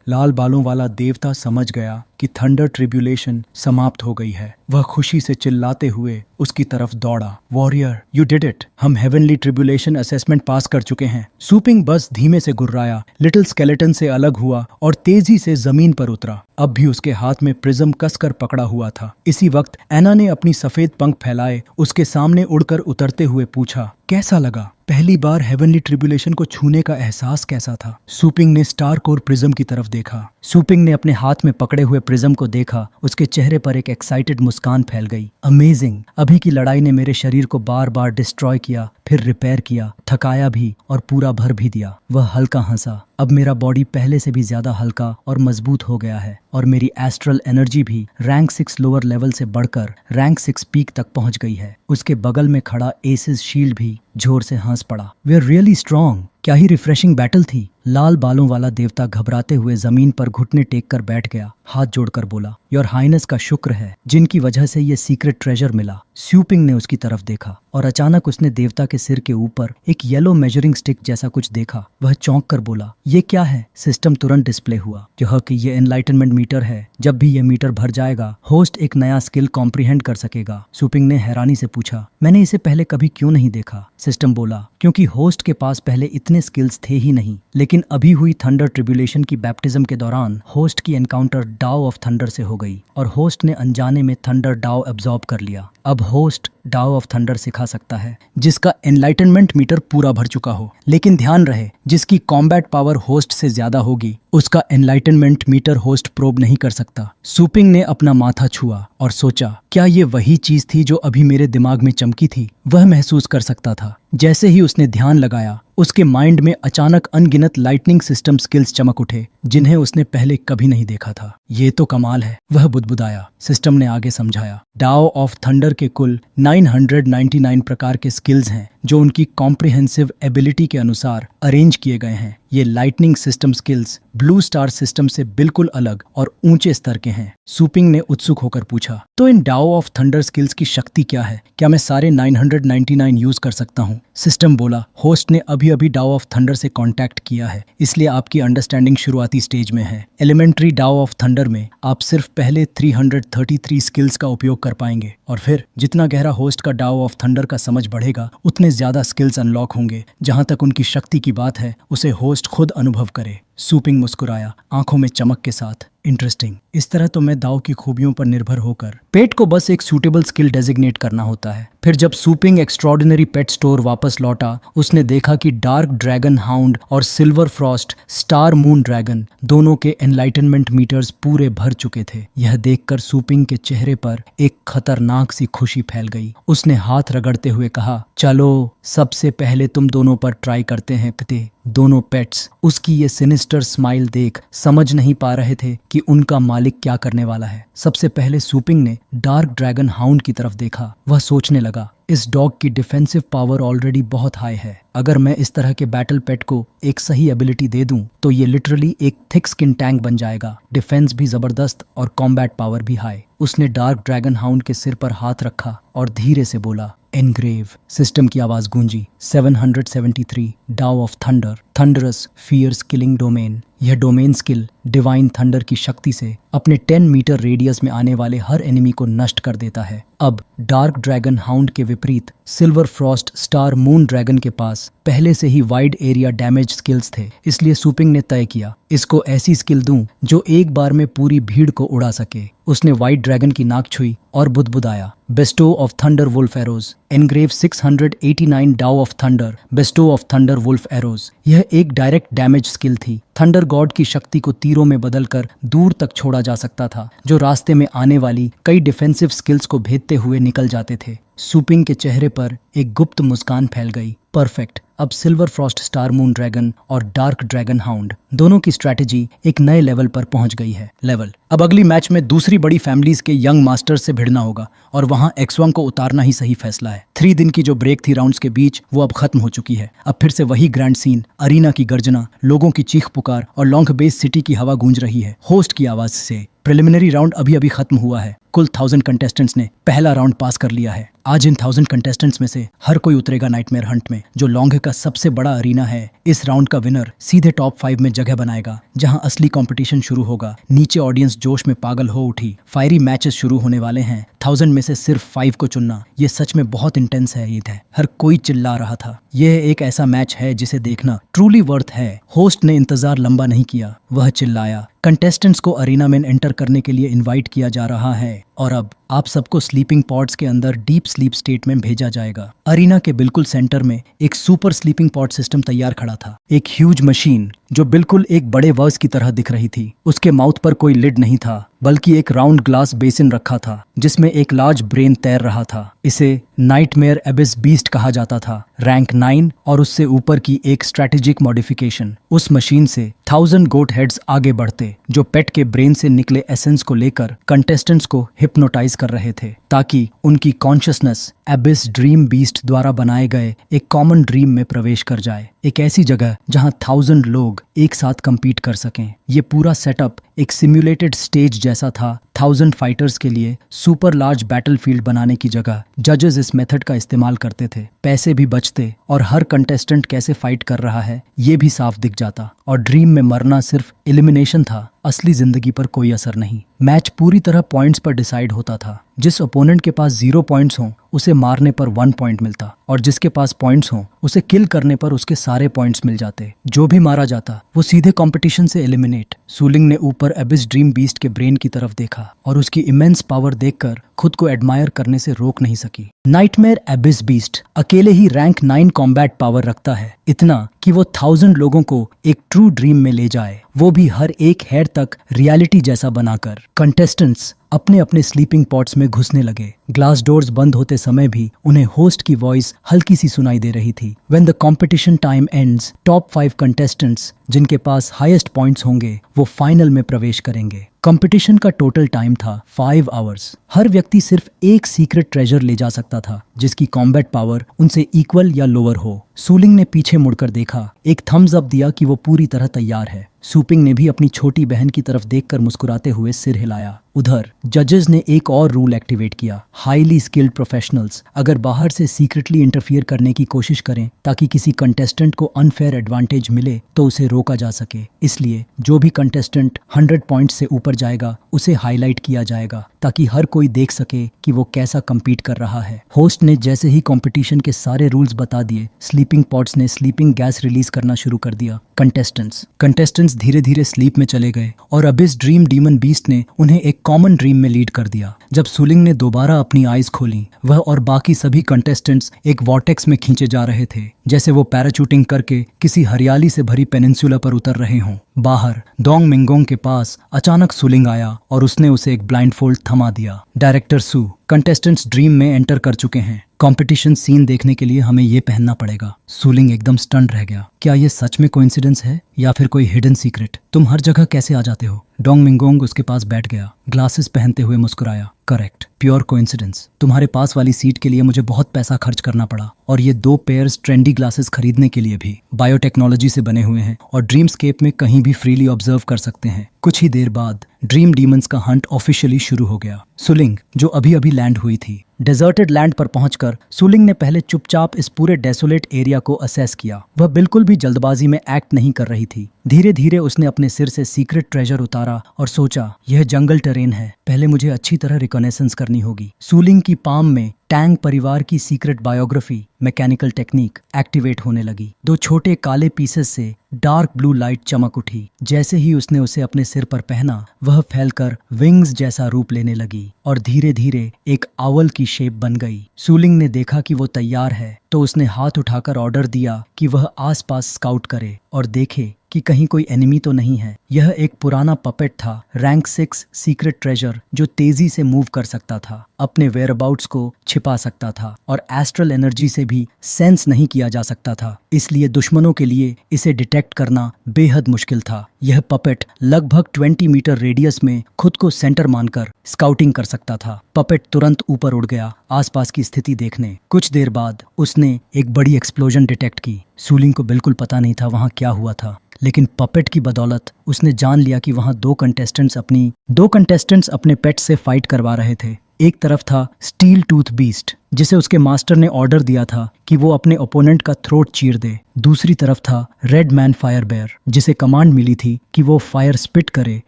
S2: लाल बालों वाला देवता समझ गया कि थंडर ट्रिब्यूलेशन समाप्त हो गई है। वह खुशी से चिल्लाते हुए उसकी तरफ दौड़ा। Warrior, you did it. हम हेवनली ट्रिब्यूलेशन असेसमेंट पास कर चुके हैं। सूपिंग बस धीमे से गुर्राया, लिटिल स्केलेटन से अलग हुआ और तेजी से जमीन पर उतरा। अब भी उसके हाथ में प्रिज्म कसकर पकड़ा हुआ था। इसी वक्त एना ने अपनी सफेद पंख फैलाए उसके सामने उड़कर उतरते हुए पूछा, कैसा लगा? पहली बार हेवनली ट्रिब्यूलेशन को छूने का एहसास कैसा था? सूपिंग ने स्टार कोर प्रिज्म की तरफ देखा। सूपिंग ने अपने हाथ में पकड़े हुए प्रिज्म को देखा। उसके चेहरे पर एक एक्साइटेड मुस्कान फैल गई। अमेजिंग! अभी की लड़ाई ने मेरे शरीर को बार बार डिस्ट्रॉय किया, फिर रिपेयर किया, थकाया भी और पूरा भर भी दिया। वह हल्का हंसा। अब मेरा बॉडी पहले से भी ज्यादा हल्का और मजबूत हो गया है और मेरी एस्ट्रल एनर्जी भी रैंक 6 लोअर लेवल से बढ़कर रैंक 6 पीक तक पहुंच गई है। उसके बगल में खड़ा एसिस शील्ड भी जोर से हंस पड़ा। We are really strong. क्या ही रिफ्रेशिंग बैटल थी। लाल बालों वाला देवता घबराते हुए जमीन पर घुटने टेक कर बैठ गया। हाथ जोड़कर बोला, योर हाइनेस का शुक्र है जिनकी वजह से ये सीक्रेट ट्रेजर मिला। सूपिंग ने उसकी तरफ देखा और अचानक उसने देवता के सिर के ऊपर एक येलो मेजरिंग स्टिक जैसा कुछ देखा। वह चौंक कर बोला, ये क्या है? सिस्टम तुरंत डिस्प्ले हुआ। यह कि ये एनलाइटनमेंट मीटर है। जब भी ये मीटर भर जाएगा होस्ट एक नया स्किल कॉम्प्रिहेंड कर सकेगा। सूपिंग ने हैरानी से पूछा, मैंने इसे पहले कभी क्यों नहीं देखा? सिस्टम बोला, क्योंकि होस्ट के पास पहले इतने स्किल्स थे ही नहीं। लेकिन अभी हुई थंडर ट्रिब्यूलेशन की बैप्टिज्म के दौरान होस्ट की एनकाउंटर डाओ ऑफ थंडर से हो गई और होस्ट ने अनजाने में थंडर डाओ एब्जॉर्ब कर लिया। अब होस्ट डाओ ऑफ थंडर सिखा सकता है जिसका एनलाइटनमेंट मीटर पूरा भर चुका हो। लेकिन ध्यान रहे, जिसकी कॉम्बैट पावर होस्ट से ज्यादा होगी उसका एनलाइटनमेंट मीटर होस्ट प्रोब नहीं कर सकता। सूपिंग ने अपना माथा छुआ और सोचा, क्या ये वही चीज थी जो अभी मेरे दिमाग में चमकी थी? वह महसूस कर सकता था। जैसे ही उसने ध्यान लगाया उसके माइंड में अचानक अनगिनत लाइटनिंग सिस्टम स्किल्स चमक उठे जिन्हें उसने पहले कभी नहीं देखा था। ये तो कमाल है, वह बुदबुदाया। सिस्टम ने आगे समझाया, डाओ ऑफ थंडर के कुल 999 प्रकार के स्किल्स हैं जो उनकी कॉम्प्रिहेंसिव एबिलिटी के अनुसार अरेंज किए गए हैं। ये lightning system skills blue star system से बिल्कुल अलग और ऊंचे स्तर के हैं। सूपिंग ने उत्सुक होकर पूछा, तो इन डाओ ऑफ थंडर स्किल्स की शक्ति क्या है? क्या मैं सारे 999 यूज कर सकता हूँ? सिस्टम बोला, होस्ट ने अभी अभी डाओ ऑफ थंडर से कांटेक्ट किया है, इसलिए आपकी अंडरस्टैंडिंग शुरुआती स्टेज में है। एलिमेंट्री डाओ ऑफ थंडर में आप सिर्फ पहले 333 स्किल्स का उपयोग कर पाएंगे और फिर जितना गहरा होस्ट का डाओ ऑफ थंडर का समझ बढ़ेगा उतने ज्यादा स्किल्स अनलॉक होंगे। जहां तक उनकी शक्ति की बात है उसे होस्ट खुद अनुभव करे। सूपिंग मुस्कुराया, आंखों में चमक के साथ। इंटरेस्टिंग। इस तरह तो मैं दाव की खूबियों पर निर्भर होकर पेट को बस एक सूटेबल स्किल डेजिग्नेट करना होता है। फिर जब सूपिंग एक्स्ट्रॉर्डिनरी पेट स्टोर वापस लौटा उसने देखा कि डार्क ड्रैगन हाउंड और silver frost star moon dragon दोनों के एनलाइटनमेंट मीटर्स पूरे भर चुके थे। यह देखकर सूपिंग के चेहरे पर एक खतरनाक सी खुशी फैल गई। उसने हाथ रगड़ते हुए कहा, चलो सबसे पहले तुम दोनों पर ट्राई करते हैं पिते। दोनों पेट्स उसकी ये सिनिस्टर स्माइल देख समझ नहीं पा रहे थे कि उनका मालिक क्या करने वाला है। सबसे पहले सूपिंग ने डार्क ड्रैगन हाउंड की तरफ देखा। वह सोचने लगा, इस डॉग की डिफेंसिव पावर ऑलरेडी बहुत हाई है। अगर मैं इस तरह के बैटल पेट को एक सही एबिलिटी दे दूं तो ये लिटरली एक थिक स्किन टैंक बन जाएगा। डिफेंस भी जबरदस्त और कॉम्बैट पावर भी हाई। उसने डार्क ड्रैगन हाउंड के सिर पर हाथ रखा और धीरे से बोला, एनग्रेव। सिस्टम की आवाज गूंजी। 773 डाओ of thunder, thunderous fierce killing domain. यह डोमेन स्किल डिवाइन थंडर की शक्ति से अपने 10 मीटर रेडियस में आने वाले हर एनिमी को नष्ट कर देता है। अब डार्क ड्रैगन हाउंड के विपरीत silver frost star moon dragon के पास पहले से ही वाइड एरिया डैमेज स्किल्स थे, इसलिए सूपिंग ने तय किया इसको ऐसी स्किल दूं जो एक बार में पूरी भीड़ को उड़ा सके। उसने वाइट ड्रैगन की नाक छुई और बुदबुदाया, bestow of thunder wolf arrows. Engrave 689 डाओ of thunder, bestow of thunder wolf arrows. यह एक डायरेक्ट डैमेज स्किल थी। थंडर गॉड की शक्ति को तीरों में बदलकर दूर तक छोड़ा जा सकता था जो रास्ते में आने वाली कई डिफेंसिव स्किल्स को भेदते हुए निकल जाते थे। सूपिंग के चेहरे पर एक गुप्त मुस्कान फैल गई। परफेक्ट। अब silver frost star moon dragon और डार्क ड्रैगन हाउंड दोनों की स्ट्रैटेजी एक नए लेवल पर पहुंच गई है। लेवल। अब अगली मैच में दूसरी बड़ी फैमिलीज के यंग मास्टर्स से भिड़ना होगा और वहां X1 को उतारना ही सही फैसला है। 3 दिन की जो ब्रेक थी राउंड्स के बीच वो अब खत्म हो चुकी है। अब फिर से वही ग्रैंड सीन, अरीना की गर्जना, लोगों की चीख पुकार और लॉन्ग बेस सिटी की हवा गूंज रही है होस्ट की आवाज से। प्रिलिमिनरी राउंड अभी अभी खत्म हुआ है। कुल 1000 कंटेस्टेंट्स ने पहला राउंड पास कर लिया है। आज इन 1000 कंटेस्टेंट्स में से हर कोई उतरेगा नाइटमेयर हंट में, जो लॉन्ग का सबसे बड़ा अरीना है। इस राउंड का विनर सीधे टॉप 5 में जगह बनाएगा, जहां असली कंपटीशन शुरू होगा। नीचे ऑडियंस जोश में पागल हो उठी। फायरी मैचेस शुरू होने वाले हैं। 1000 में से सिर्फ 5 को चुनना, ये सच में बहुत इंटेंस है। ईद है, हर कोई चिल्ला रहा था। यह एक ऐसा मैच है जिसे देखना ट्रूली वर्थ है। होस्ट ने इंतजार लंबा नहीं किया, वह चिल्लाया, कंटेस्टेंट्स को अरीना में एंटर करने के लिए इनवाइट किया जा रहा है और अब आप सबको स्लीपिंग पॉड्स के अंदर डीप स्लीप स्टेट में भेजा जाएगा। अरीना के बिल्कुल सेंटर में एक सुपर स्लीपिंग पॉड सिस्टम तैयार खड़ा था। एक ह्यूज मशीन जो बिल्कुल एक बड़े वर्स की तरह दिख रही थी। उसके माउथ पर कोई लिड नहीं था, बल्कि एक राउंड ग्लास बेसिन रखा था जिसमें एक लार्ज ब्रेन तैर रहा था। इसे नाइटमेयर एबिस बीस्ट कहा जाता था। रैंक 9 और उससे ऊपर की एक स्ट्रेटेजिक मॉडिफिकेशन। उस मशीन से 1000 गोट हेड्स आगे बढ़ते, जो पेट के ब्रेन से निकले एसेंस को लेकर कंटेस्टेंट्स को हिप्नोटाइज कर रहे थे, ताकि उनकी कॉन्शियसनेस एबिस ड्रीम बीस्ट द्वारा बनाए गए एक कॉमन ड्रीम में प्रवेश कर जाए। एक ऐसी जगह जहां 1000 लोग एक साथ compete कर सकें। ये पूरा सेटअप एक सिम्युलेटेड स्टेज जैसा था। 1000 फाइटर्स के लिए सुपर लार्ज बैटलफील्ड बनाने की जगह जजेस इस मेथड का इस्तेमाल करते थे। पैसे भी बचते और हर कंटेस्टेंट कैसे फाइट कर रहा है ये भी साफ दिख जाता। और ड्रीम में मरना सिर्फ एलिमिनेशन था, असली जिंदगी पर कोई असर नहीं। मैच पूरी तरह पॉइंट्स पर डिसाइड होता था। जिस ओपोनेंट के पास 0 पॉइंट्स हों उसे मारने पर 1 पॉइंट मिलता, और जिसके पास पॉइंट्स हों उसे किल करने पर उसके सारे पॉइंट्स मिल जाते। जो भी मारा जाता वो सीधे कंपटीशन से एलिमिनेट। सूलिंग ने ऊपर एबिस ड्रीम बीस्ट के ब्रेन की तरफ देखा और उसकी इमेंस पावर देखकर खुद को एडमायर करने से रोक नहीं सकी। नाइटमेयर एबिस बीस्ट अकेले ही रैंक 9 कॉम्बैट पावर रखता है, इतना कि वो 1000 लोगों को एक ट्रू ड्रीम में ले जाए, वो भी हर एक हेड तक रियलिटी जैसा बनाकर। कंटेस्टेंट्स अपने अपने स्लीपिंग पॉड्स में घुसने लगे। ग्लास डोर्स बंद होते समय भी उन्हें होस्ट की वॉइस हल्की सी सुनाई दे रही थी। When the competition time ends, top 5 contestants जिनके पास हाईएस्ट पॉइंट्स होंगे वो फाइनल में प्रवेश करेंगे। कंपटीशन का टोटल टाइम था 5 आवर्स। हर व्यक्ति सिर्फ एक सीक्रेट ट्रेजर ले जा सकता था जिसकी कॉम्बैट पावर उनसे इक्वल या लोअर हो। सूलिंग ने पीछे मुड़कर देखा, एक थम्स अप दिया कि वो पूरी तरह तैयार है। सूपिंग ने भी अपनी छोटी बहन की तरफ देखकर मुस्कुराते हुए सिर हिलाया। उधर जजेस ने एक और रूल एक्टिवेट किया। हाईली स्किल्ड प्रोफेशनल्स अगर बाहर से सीक्रेटली इंटरफियर करने की कोशिश करें ताकि किसी कंटेस्टेंट को अनफेयर एडवांटेज मिले तो उसे रोका जा सके। इसलिए जो भी कंटेस्टेंट 100 पॉइंट से ऊपर जाएगा उसे हाईलाइट किया जाएगा ताकि हर कोई देख सके कि वो कैसा compete कर रहा है। होस्ट ने जैसे ही कंपटीशन के सारे रूल्स बता दिए, स्लीपिंग पॉड्स ने स्लीपिंग गैस रिलीज करना शुरू कर दिया। कंटेस्टेंट्स धीरे धीरे स्लीप में चले गए और अबिस ड्रीम डीमन बीस्ट ने उन्हें एक कॉमन ड्रीम में लीड कर दिया। जब सूलिंग ने दोबारा अपनी आईज खोली, वह और बाकी सभी कंटेस्टेंट्स एक वॉर्टेक्स में खींचे जा रहे थे, जैसे वो पैराशूटिंग करके किसी हरियाली से भरी पेनिनसुला पर उतर रहे हों। बाहर डोंग मिंगोंग के पास अचानक सूलिंग आया और उसने उसे एक ब्लाइंडफोल्ड थमा दिया। डायरेक्टर सू, कंटेस्टेंट्स ड्रीम में एंटर कर चुके हैं। कंपटीशन सीन देखने के लिए हमें ये पहनना पड़ेगा। सूलिंग एकदम स्टन्ड रह गया। क्या ये सच में कोइंसिडेंस है या फिर कोई हिडन सीक्रेट? तुम हर जगह कैसे आ जाते हो? डोंग मिंगोंग उसके पास बैठ गया, ग्लासेस पहनते हुए मुस्कुराया। Correct, pure coincidence. तुम्हारे पास वाली सीट के लिए मुझे बहुत पैसा खर्च करना पड़ा और ये 2 पेयर्स ट्रेंडी ग्लासेस खरीदने के लिए भी। बायोटेक्नोलॉजी से बने हुए हैं और ड्रीमस्केप में कहीं भी फ्रीली ऑब्जर्व कर सकते हैं। कुछ ही देर बाद ड्रीम डीमंस का हंट ऑफिशियली शुरू हो गया। सुलिंग जो अभी अभी लैंड हुई थी, डेजर्टेड लैंड पर पहुंचकर सुलिंग ने पहले चुपचाप इस पूरे डेसोलेट एरिया को असेस किया। वह बिल्कुल भी जल्दबाजी में एक्ट नहीं कर रही थी। धीरे धीरे उसने अपने सिर से सीक्रेट ट्रेजर उतारा और सोचा, यह जंगल टेरेन है, पहले मुझे अच्छी तरह रिकॉनेसेंस करनी होगी। सूलिंग की पाम में टैंग परिवार की secret biography mechanical technique activate होने लगी। 2 छोटे काले पीसेस से डार्क ब्लू लाइट चमक उठी। जैसे ही उसने उसे अपने सिर पर पहना, वह फैलकर विंग्स जैसा रूप लेने लगी और धीरे धीरे एक आउल की शेप बन गई। सूलिंग ने देखा कि वो तैयार है तो उसने हाथ उठाकर ऑर्डर दिया कि वह आसपास स्काउट करे और देखे कि कहीं कोई एनिमी तो नहीं है। यह एक पुराना पपेट था, रैंक 6 सीक्रेट ट्रेजर जो तेजी से मूव कर सकता था, अपने वेयरअबाउट्स को छिपा सकता था और एस्ट्रल एनर्जी से भी सेंस नहीं किया जा सकता था। इसलिए दुश्मनों के लिए इसे डिटेक्ट करना बेहद मुश्किल था। यह पपेट लगभग 20 मीटर रेडियस में खुद को सेंटर मानकर स्काउटिंग कर सकता था। पपेट तुरंत ऊपर उड़ गया आसपास की स्थिति देखने। कुछ देर बाद उसने एक बड़ी एक्सप्लोजन डिटेक्ट की। सूलिंग को बिल्कुल पता नहीं था वहां क्या हुआ था, लेकिन पपेट की बदौलत उसने जान लिया कि वहां दो कंटेस्टेंट्स अपने पेट से फाइट करवा रहे थे। एक तरफ था स्टील टूथ बीस्ट, जिसे उसके मास्टर ने ऑर्डर दिया था कि वो अपने ओपोनेंट का थ्रोट चीर दे। दूसरी तरफ था रेड मैन फायर बेयर, जिसे कमांड मिली थी कि वो फायर स्पिट करे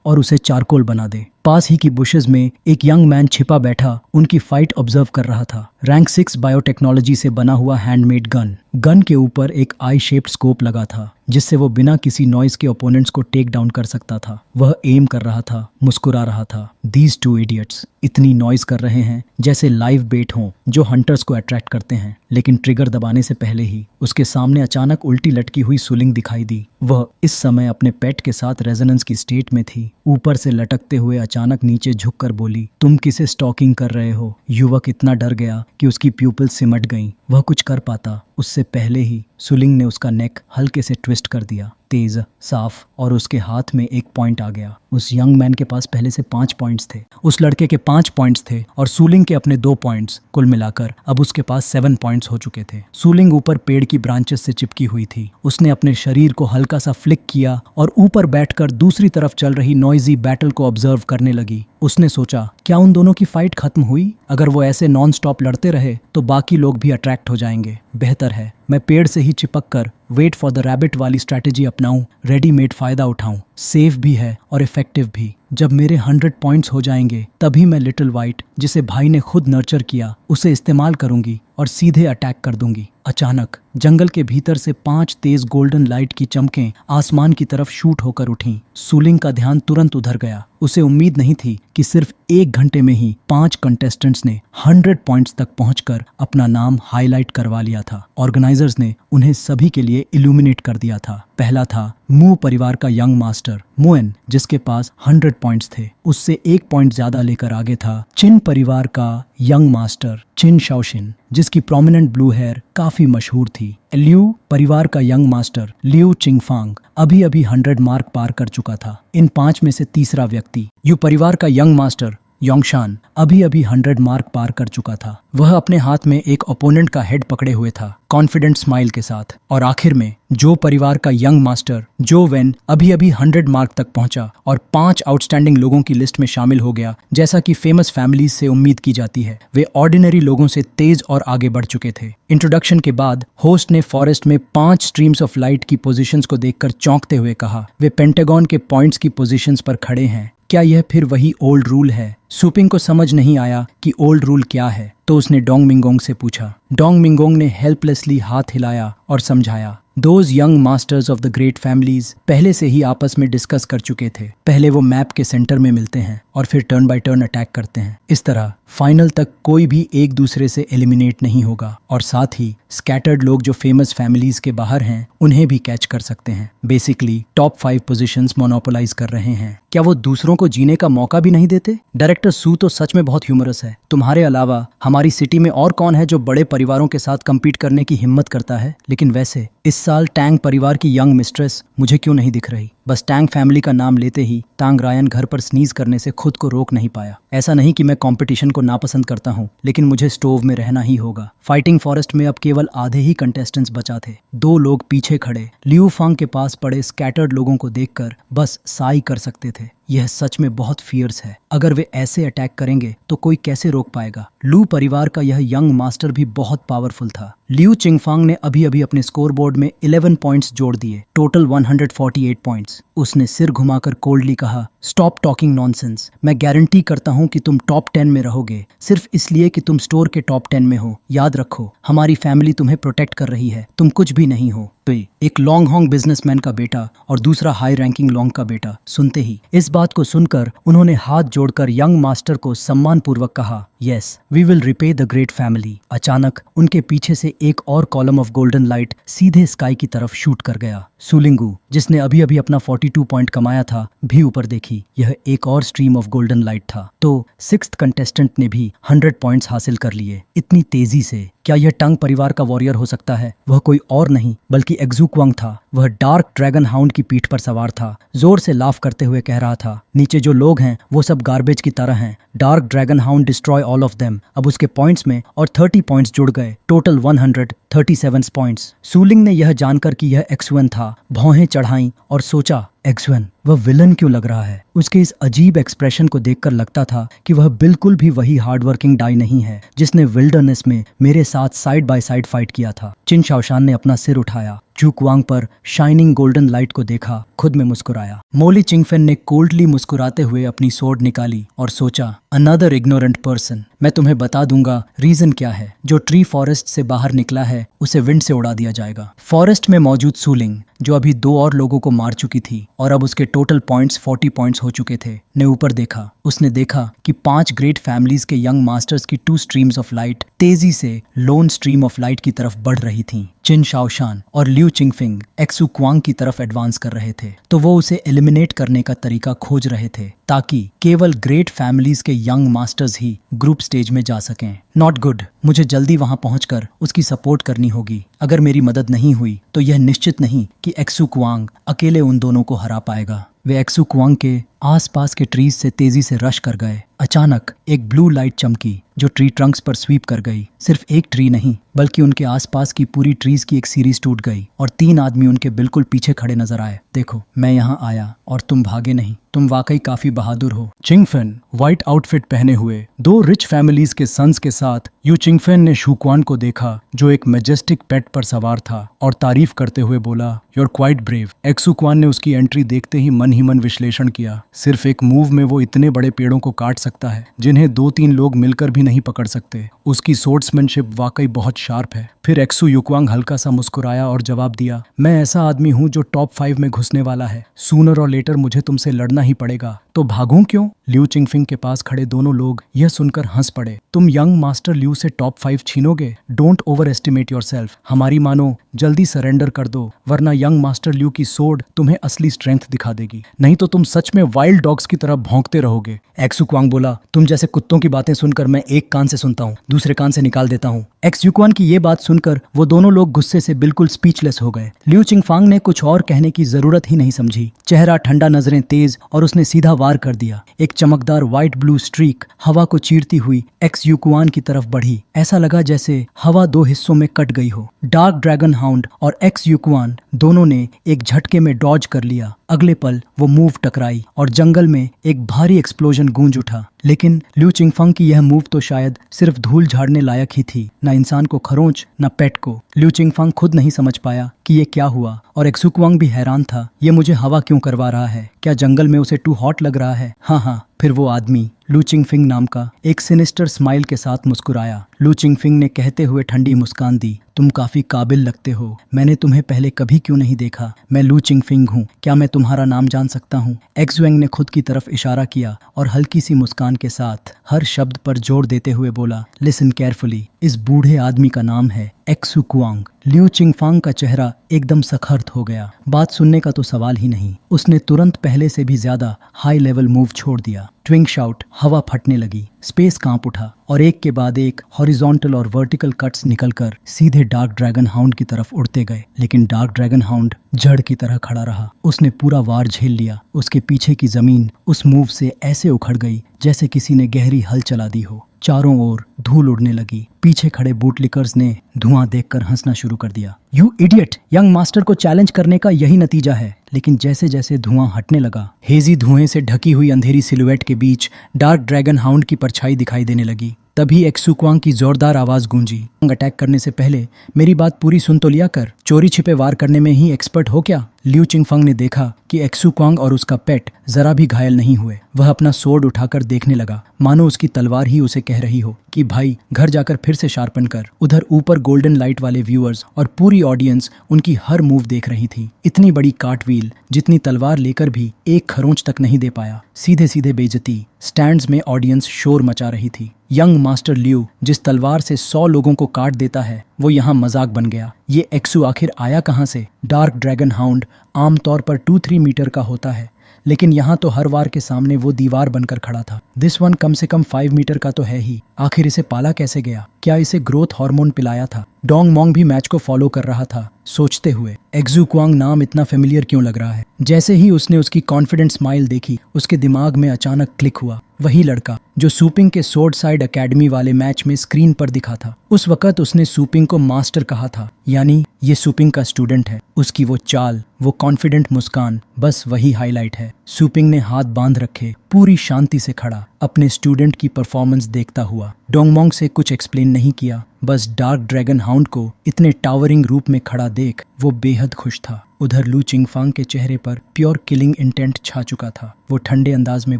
S2: और उसे चारकोल बना दे। पास ही की बुशेस में एक यंग मैन छिपा बैठा उनकी फाइट ऑब्जर्व कर रहा था। रैंक 6 बायोटेक्नोलॉजी से बना हुआ हैंडमेड गन के ऊपर एक आई शेप्ड स्कोप लगा था, जिससे वो बिना किसी नॉइज के ओपोनेंट्स को टेक डाउन कर सकता था। वह एम कर रहा था, मुस्कुरा रहा था। दीज टू इडियट्स इतनी नॉइज कर रहे हैं जैसे लाइव बेट हों जो हंटर्स को अट्रैक्ट करते हैं। लेकिन ट्रिगर दबाने से पहले ही उसके सामने अचानक उल्टी लटकी हुई सुलिंग दिखाई दी। वह इस समय अपने पेट के साथ रेजोनेंस की स्टेट में थी। ऊपर से लटकते हुए अचानक नीचे झुककर बोली, तुम किसे स्टॉकिंग कर रहे हो? युवक इतना डर गया कि उसकी प्यूपिल सिमट गईं। वह कुछ कर पाता उससे पहले ही सुलिंग ने उसका नेक हल्के से ट्विस्ट कर दिया, तेज, साफ, और उसके हाथ में एक पॉइंट आ गया। उस यंग मैन के पास पहले से 5 पॉइंट्स थे, उस लड़के के 5 पॉइंट्स थे और सुलिंग के अपने 2 पॉइंट्स। कुल मिलाकर अब उसके पास 7 पॉइंट्स हो चुके थे। सुलिंग ऊपर पेड़ की ब्रांचेस से चिपकी हुई थी। उसने अपने शरीर को हल्का सा फ्लिक किया और ऊपर बैठकर दूसरी तरफ चल रही नॉइजी बैटल को ऑब्जर्व करने लगी। उसने सोचा, क्या उन दोनों की फाइट खत्म हुई? अगर वो ऐसे नॉन स्टॉप लड़ते रहे तो बाकी लोग भी अट्रैक्ट हो जाएंगे। बेहतर है मैं पेड़ से ही चिपक कर वेट फॉर द रैबिट वाली स्ट्रैटेजी अपनाऊं, रेडीमेड फायदा उठाऊं। सेफ भी है और इफेक्टिव भी। जब मेरे 100 पॉइंट्स हो जाएंगे तभी मैं लिटिल वाइट, जिसे भाई ने खुद नर्चर किया, उसे इस्तेमाल करूंगी और सीधे अटैक कर दूंगी। अचानक जंगल के भीतर से 5 तेज गोल्डन लाइट की चमकें आसमान की तरफ शूट होकर उठीं। सुलिंग का ध्यान तुरंत उधर गया। उसे उम्मीद नहीं थी कि सिर्फ 1 घंटे में ही 5 कंटेस्टेंट्स ने 100 पॉइंट्स तक पहुंचकर अपना नाम हाईलाइट करवा लिया था। ऑर्गेनाइजर्स ने उन्हें सभी के लिए इल्यूमिनेट कर दिया था। पहला था मू परिवार का यंग मास्टर मुएन, जिसके पास 100 पॉइंट्स थे। उससे 1 पॉइंट ज्यादा लेकर आगे था चिन परिवार का यंग मास्टर चिन शाओशिन, जिसकी प्रोमिनेंट ब्लू हेयर काफी मशहूर थी। लियू परिवार का यंग मास्टर लियू चिंगफांग अभी अभी 100 मार्क पार कर चुका था। इन 5 में से तीसरा व्यक्ति यू परिवार का यंग मास्टर योंगशान अभी अभी 100 मार्क पार कर चुका था। वह अपने हाथ में एक ओपोनेंट का हेड पकड़े हुए था, कॉन्फिडेंट स्माइल के साथ। और आखिर में जो परिवार का यंग मास्टर जो वेन अभी अभी 100 मार्क तक पहुंचा और 5 आउटस्टैंडिंग लोगों की लिस्ट में शामिल हो गया, जैसा कि फेमस फैमिलीज से उम्मीद की जाती है। वे ऑर्डिनरी लोगों से तेज और आगे बढ़ चुके थे। इंट्रोडक्शन के बाद होस्ट ने फॉरेस्ट में 5 स्ट्रीम्स ऑफ लाइट की पोजीशंस को देखकर चौंकते हुए कहा, वे पेंटागन के पॉइंट्स की पोजीशंस पर खड़े हैं। क्या यह फिर वही ओल्ड रूल है? सुपिंग को समझ नहीं आया कि ओल्ड रूल क्या है, तो उसने डोंग मिंगोंग से पूछा। डोंग मिंगोंग ने हेल्पलेसली हाथ हिलाया और समझाया, those young masters of the great families पहले से ही आपस में डिस्कस कर चुके थे। पहले वो मैप के सेंटर में मिलते हैं और फिर टर्न बाय टर्न अटैक करते हैं। इस तरह फाइनल तक कोई भी एक दूसरे से एलिमिनेट नहीं होगा और साथ ही स्कैटर्ड लोग जो फेमस फैमिलीज के बाहर हैं उन्हें भी कैच कर सकते हैं। बेसिकली टॉप 5 पोजीशंस मोनोपोलाइज कर रहे हैं। क्या वो दूसरों को जीने का मौका भी नहीं देते? डायरेक्टर सू तो सच में बहुत ह्यूमरस है। तुम्हारे अलावा हमारी सिटी में और कौन है जो बड़े परिवारों के साथ कम्पीट करने की हिम्मत करता है? लेकिन वैसे इस साल टैंग परिवार की यंग मिस्ट्रेस मुझे क्यों नहीं दिख रही? बस टैंग फैमिली का नाम लेते ही टांग रायन घर पर स्नीज करने से खुद को रोक नहीं पाया। ऐसा नहीं कि मैं कंपटीशन को नापसंद करता हूँ, लेकिन मुझे स्टोव में रहना ही होगा। फाइटिंग फॉरेस्ट में अब केवल आधे ही कंटेस्टेंट्स बचा थे। 2 लोग पीछे खड़े लियू फांग के पास पड़े स्कैटर्ड लोगों को देखकर बस साई कर सकते थे। यह सच में बहुत फियर्स है। अगर वे ऐसे अटैक करेंगे तो कोई कैसे रोक पाएगा? लू परिवार का यह यंग मास्टर भी बहुत पावरफुल था। लियू चिंगफांग ने अभी अभी अपने स्कोर बोर्ड में 11 पॉइंट्स जोड़ दिए, टोटल 148 पॉइंट्स। उसने सिर घुमाकर कोल्डली कहा, स्टॉप टॉकिंग नॉनसेंस। मैं गारंटी करता हूँ कि तुम टॉप 10 में रहोगे, सिर्फ इसलिए कि तुम स्टोर के टॉप 10 में हो। याद रखो, हमारी फैमिली तुम्हें प्रोटेक्ट कर रही है, तुम कुछ भी नहीं हो। एक लॉन्ग हॉन्ग बिजनेसमैन का बेटा और दूसरा हाई रैंकिंग लॉन्ग का बेटा। सुनते ही इस बात को सुनकर उन्होंने हाथ जोड़कर यंग मास्टर को सम्मान पूर्वक कहा, yes we will repay the great family. अचानक उनके पीछे से एक और कॉलम ऑफ गोल्डन लाइट सीधे स्काई की तरफ शूट कर गया। सुलिंगू, जिसने अभी अभी अपना 42 पॉइंट कमाया था, भी ऊपर देखी। यह एक और स्ट्रीम ऑफ गोल्डन लाइट था। तो 6th कंटेस्टेंट ने भी 100 पॉइंट्स हासिल कर लिए। इतनी तेजी से क्या यह टंग परिवार का वॉरियर हो सकता है? वह कोई और नहीं बल्कि एक्जूक्वांग था, वह डार्क ड्रैगन हाउंड की पीठ पर सवार था, जोर से लाफ करते हुए कह रहा था, नीचे जो लोग हैं वो सब गार्बेज की तरह हैं। Dark dragon hound destroy all of them. अब उसके पॉइंट्स में और 30 पॉइंट्स जुड़ गए, टोटल 137 पॉइंट्स। सूलिंग ने यह जानकर कि यह एक्सुएन था, भौहें चढ़ाईं और सोचा, एक्सुएन वह विलन क्यों लग रहा है। उसके इस अजीब एक्सप्रेशन को देखकर लगता था कि वह बिल्कुल भी वही हार्डवर्किंग डाई नहीं है जिसने विल्डरनेस में मेरे साथ साइड बाय साइड फाइट किया था। चिन शाओशान ने अपना सिर उठाया, जूक्वांग पर शाइनिंग गोल्डन लाइट को देखा, खुद में मुस्कुराया। मोली चिंगफेन ने कोल्डली मुस्कुराते हुए अपनी सोर्ड निकाली और सोचा, अनदर इग्नोरेंट पर्सन। मैं तुम्हें बता दूंगा रीजन क्या है। जो ट्री फॉरेस्ट से बाहर निकला है उसे विंड से उड़ा दिया जाएगा। फॉरेस्ट में मौजूद सूलिंग, जो अभी 2 और लोगों को मार चुकी थी और अब उसके टोटल पॉइंट्स 40 पॉइंट्स हो चुके थे, ने ऊपर देखा। उसने देखा कि 5 ग्रेट फैमिलीज के यंग मास्टर्स की 2 स्ट्रीम्स ऑफ लाइट तेजी से लोन स्ट्रीम ऑफ लाइट की तरफ बढ़ रही थीं। चिन शाओशान और लिu चिंगफिंग एक्सु क्वांग की तरफ एडवांस कर रहे थे, तो वो उसे एलिमिनेट करने का तरीका खोज रहे थे ताकि केवल ग्रेट फैमिलीज के यंग मास्टर्स ही ग्रुप स्टेज में जा सकें। Not good. मुझे जल्दी वहां पहुंचकर उसकी सपोर्ट करनी होगी। अगर मेरी मदद नहीं हुई तो यह निश्चित नहीं कि एक्सु क्वांग अकेले उन दोनों को हरा पाएगा। वे एक्सु क्वांग के आसपास के ट्रीज से तेजी से रश कर गए। अचानक एक ब्लू लाइट चमकी जो ट्री ट्रंक्स पर स्वीप कर गई। सिर्फ एक ट्री नहीं बल्कि उनके आसपास की पूरी ट्रीज की एक सीरीज टूट गई और 3 आदमी उनके बिल्कुल पीछे खड़े नजर आए। देखो, मैं यहाँ आया और तुम भागे नहीं। तुम वाकई काफी बहादुर हो। चिंगफेन व्हाइट आउटफिट पहने हुए 2 रिच फैमिलीज के सन्स के साथ यू चिंगफेन ने शूक्वान को देखा जो एक मैजेस्टिक पेट पर सवार था और तारीफ करते हुए बोला, यू आर क्वाइट ब्रेव। एक्सु क्वान ने उसकी एंट्री देखते ही मन विश्लेषण किया। सिर्फ एक मूव में वो इतने बड़े पेड़ों को काट सकता है जिन्हें 2-3 लोग मिलकर भी नहीं पकड़ सकते। उसकी सोर्ड्समैनशिप वाकई बहुत शार्प है। फिर एक्सु युक्वांग हल्का सा मुस्कुराया और जवाब दिया, मैं ऐसा आदमी हूँ जो टॉप 5 में घुसने वाला है। सूनर और लेटर मुझे तुमसे लड़ना ही पड़ेगा, तो भागूं क्यों? लिu चिंगफिंग के पास खड़े दोनों लोग यह सुनकर हंस पड़े। तुम यंग मास्टर लिu से टॉप 5 छीनोगे? Don't overestimate yourself. हमारी मानो, जल्दी सरेंडर कर दो, वरना यंग मास्टर लिu की सोर्ड तुम्हें असली स्ट्रेंथ दिखा देगी। नहीं तो तुम सच में वाइल्ड डॉग्स की तरह भौंकते रहोगे। एक्सु क्वांग बोला, तुम जैसे कुत्तों की बातें सुनकर मैं एक कान से सुनता हूँ, दूसरे कान से निकाल देता हूँ। एक्स युक्वान की ये बात सुनकर वो दोनों लोग गुस्से से बिल्कुल स्पीचलेस हो गए। लिu चिंगफांग ने कुछ और कहने की जरूरत ही नहीं समझी। चेहरा ठंडा, नजरें तेज, और उसने सीधा वार कर दिया। एक चमकदार व्हाइट ब्लू स्ट्रीक हवा को चीरती हुई एक्स युक्वान की तरफ बढ़ी। ऐसा लगा जैसे हवा 2 हिस्सों में कट गई हो। डार्क ड्रैगन हाउंड और एक्स युक्वान दोनों ने एक झटके में डॉज कर लिया। अगले पल वो मूव टकराई और जंगल में एक भारी एक्सप्लोजन गूंज उठा। लेकिन लिu चिंगफांग की यह मूव तो शायद सिर्फ धूल झाड़ने लायक ही थी, न इंसान को खरोंच न पेट को। लिu चिंगफांग खुद नहीं समझ पाया कि ये क्या हुआ, और एक्सु क्वांग भी हैरान था। ये मुझे हवा क्यों करवा रहा है? क्या जंगल में उसे टू हॉट लग रहा है? हाँ, फिर वो आदमी लिu चिंगफिंग नाम का एक सिनिस्टर स्माइल के साथ मुस्कुराया। लिu चिंगफिंग ने कहते हुए ठंडी मुस्कान दी, तुम काफी काबिल लगते हो। मैंने तुम्हें पहले कभी क्यों नहीं देखा? मैं लिu चिंगफिंग हूँ। क्या मैं तुम्हारा नाम जान सकता हूँ? एक्स वेंग ने खुद की तरफ इशारा किया और हल्की सी मुस्कान के साथ हर शब्द पर जोर देते हुए बोला, लिसन केयरफुली, इस बूढ़े आदमी का नाम है एक्सु क्वांग। लिu चिंगफांग का चेहरा एकदम सखर्त हो गया। बात सुनने का तो सवाल ही नहीं। उसने तुरंत पहले से भी ज्यादा हाई लेवल मूव छोड़ दिया। ट्विंग शाउट, हवा फटने लगी, स्पेस कांप उठा और एक के बाद एक हॉरिजॉन्टल और वर्टिकल कट्स निकलकर सीधे डार्क ड्रैगन हाउंड की तरफ उड़ते गए। लेकिन डार्क ड्रैगन हाउंड जड़ की तरह खड़ा रहा। उसने पूरा वार झेल लिया। उसके पीछे की जमीन उस मूव से ऐसे उखड़ गई जैसे किसी ने गहरी हल चला दी हो। चारों ओर धूल उड़ने लगी। पीछे खड़े बूटलिकर्स ने धुआं देखकर हंसना शुरू कर दिया। यू इडियट, यंग मास्टर को चैलेंज करने का यही नतीजा है। लेकिन जैसे जैसे धुआं हटने लगा, हेजी धुएं से ढकी हुई अंधेरी सिलुएट के बीच डार्क ड्रैगन हाउंड की परछाई दिखाई देने लगी। तभी एक्सु क्वांग की जोरदार आवाज गूंजी, अटैक करने से पहले मेरी बात पूरी सुन तो लिया कर। चोरी छिपे वार करने में ही एक्सपर्ट हो क्या? लिu चिंगफांग ने देखा कि एक्सु क्वांग और उसका पेट जरा भी घायल नहीं हुए। वह अपना सोर्ड उठाकर देखने लगा, मानो उसकी तलवार ही उसे कह रही हो कि भाई घर जाकर फिर से शार्पन कर। उधर ऊपर गोल्डन लाइट वाले व्यूअर्स और पूरी ऑडियंस उनकी हर मूव देख रही थी। इतनी बड़ी कार्टव्हील जितनी तलवार लेकर भी एक खरोंच तक नहीं दे पाया। सीधे सीधे बेइज्जती। स्टैंड्स में ऑडियंस शोर मचा रही थी। यंग मास्टर लिu जिस तलवार से 100 लोगों को काट देता है, वो यहाँ मजाक बन गया। ये एक्सु आखिर आया कहाँ से? डार्क ड्रैगन हाउंड आमतौर पर 2-3 मीटर का होता है, लेकिन यहाँ तो हर वार के सामने वो दीवार बनकर खड़ा था। दिस वन कम से कम 5 मीटर का तो है ही। आखिर इसे पाला कैसे गया? क्या इसे ग्रोथ हार्मोन पिलाया था? डोंग मोंग भी मैच को फॉलो कर रहा था, सोचते हुए एक्जू क्वांग नाम इतना फेमिलियर क्यों लग रहा है। जैसे ही उसने उसकी कॉन्फिडेंट स्माइल देखी, उसके दिमाग में अचानक क्लिक हुआ। वही लड़का जो सूपिंग के सोर्ड साइड एकेडमी वाले मैच में स्क्रीन पर दिखा था। उस वक्त उसने सूपिंग को मास्टर कहा था, यानी ये सूपिंग का स्टूडेंट है। उसकी वो चाल, वो कॉन्फिडेंट मुस्कान, बस वही हाईलाइट है। सूपिंग ने हाथ बांध रखे, पूरी शांति से खड़ा, अपने स्टूडेंट की परफॉर्मेंस देखता हुआ। डोंगमोंग से कुछ एक्सप्लेन नहीं किया, बस डार्क ड्रैगन हाउंड को इतने टावरिंग रूप में खड़ा देख वो बेहद खुश था। उधर लू चिंगफांग के चेहरे पर प्योर किलिंग इंटेंट छा चुका था। वो ठंडे अंदाज में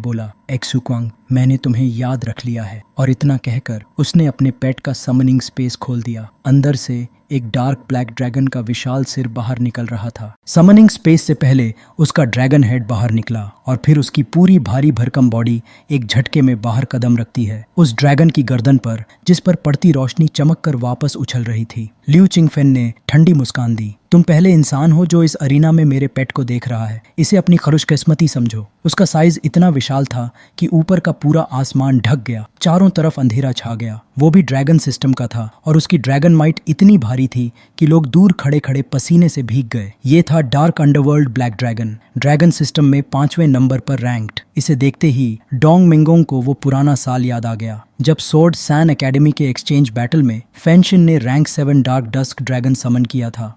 S2: बोला, एक्सू क्वांग, मैंने तुम्हें याद रख लिया है। और इतना कहकर उसने अपने पेट का समनिंग स्पेस खोल दिया। अंदर से एक डार्क ब्लैक ड्रैगन का विशाल सिर बाहर निकल रहा था। समनिंग स्पेस से पहले उसका ड्रैगन हेड बाहर निकला और फिर उसकी पूरी भारी भरकम बॉडी एक झटके में बाहर कदम रखती है। उस ड्रैगन की गर्दन पर, जिस पर पड़ती रोशनी चमक कर वापस उछल रही थी, लिू चिंगफेन ने ठंडी मुस्कान दी। तुम पहले इंसान हो जो इस अरीना में मेरे पेट को देख रहा है। इसे अपनी खुशकिस्मती समझो। उसका साइज इतना विशाल था कि ऊपर का पूरा आसमान ढक गया, चारों तरफ अंधेरा छा गया। वो भी ड्रैगन सिस्टम का था और उसकी ड्रैगन माइट इतनी भारी थी कि लोग दूर खड़े खड़े पसीने से भीग गए। ये था dark underworld black dragon, dragon system में 5वें नंबर पर रैंक्ड। इसे देखते ही डोंग मिंगोंग को वो पुराना साल याद आ गया जब सोर्ड सैन एकेडमी के एक्सचेंज बैटल में फेंशिन ने रैंक 7 डार्क डस्क ड्रैगन समन किया था।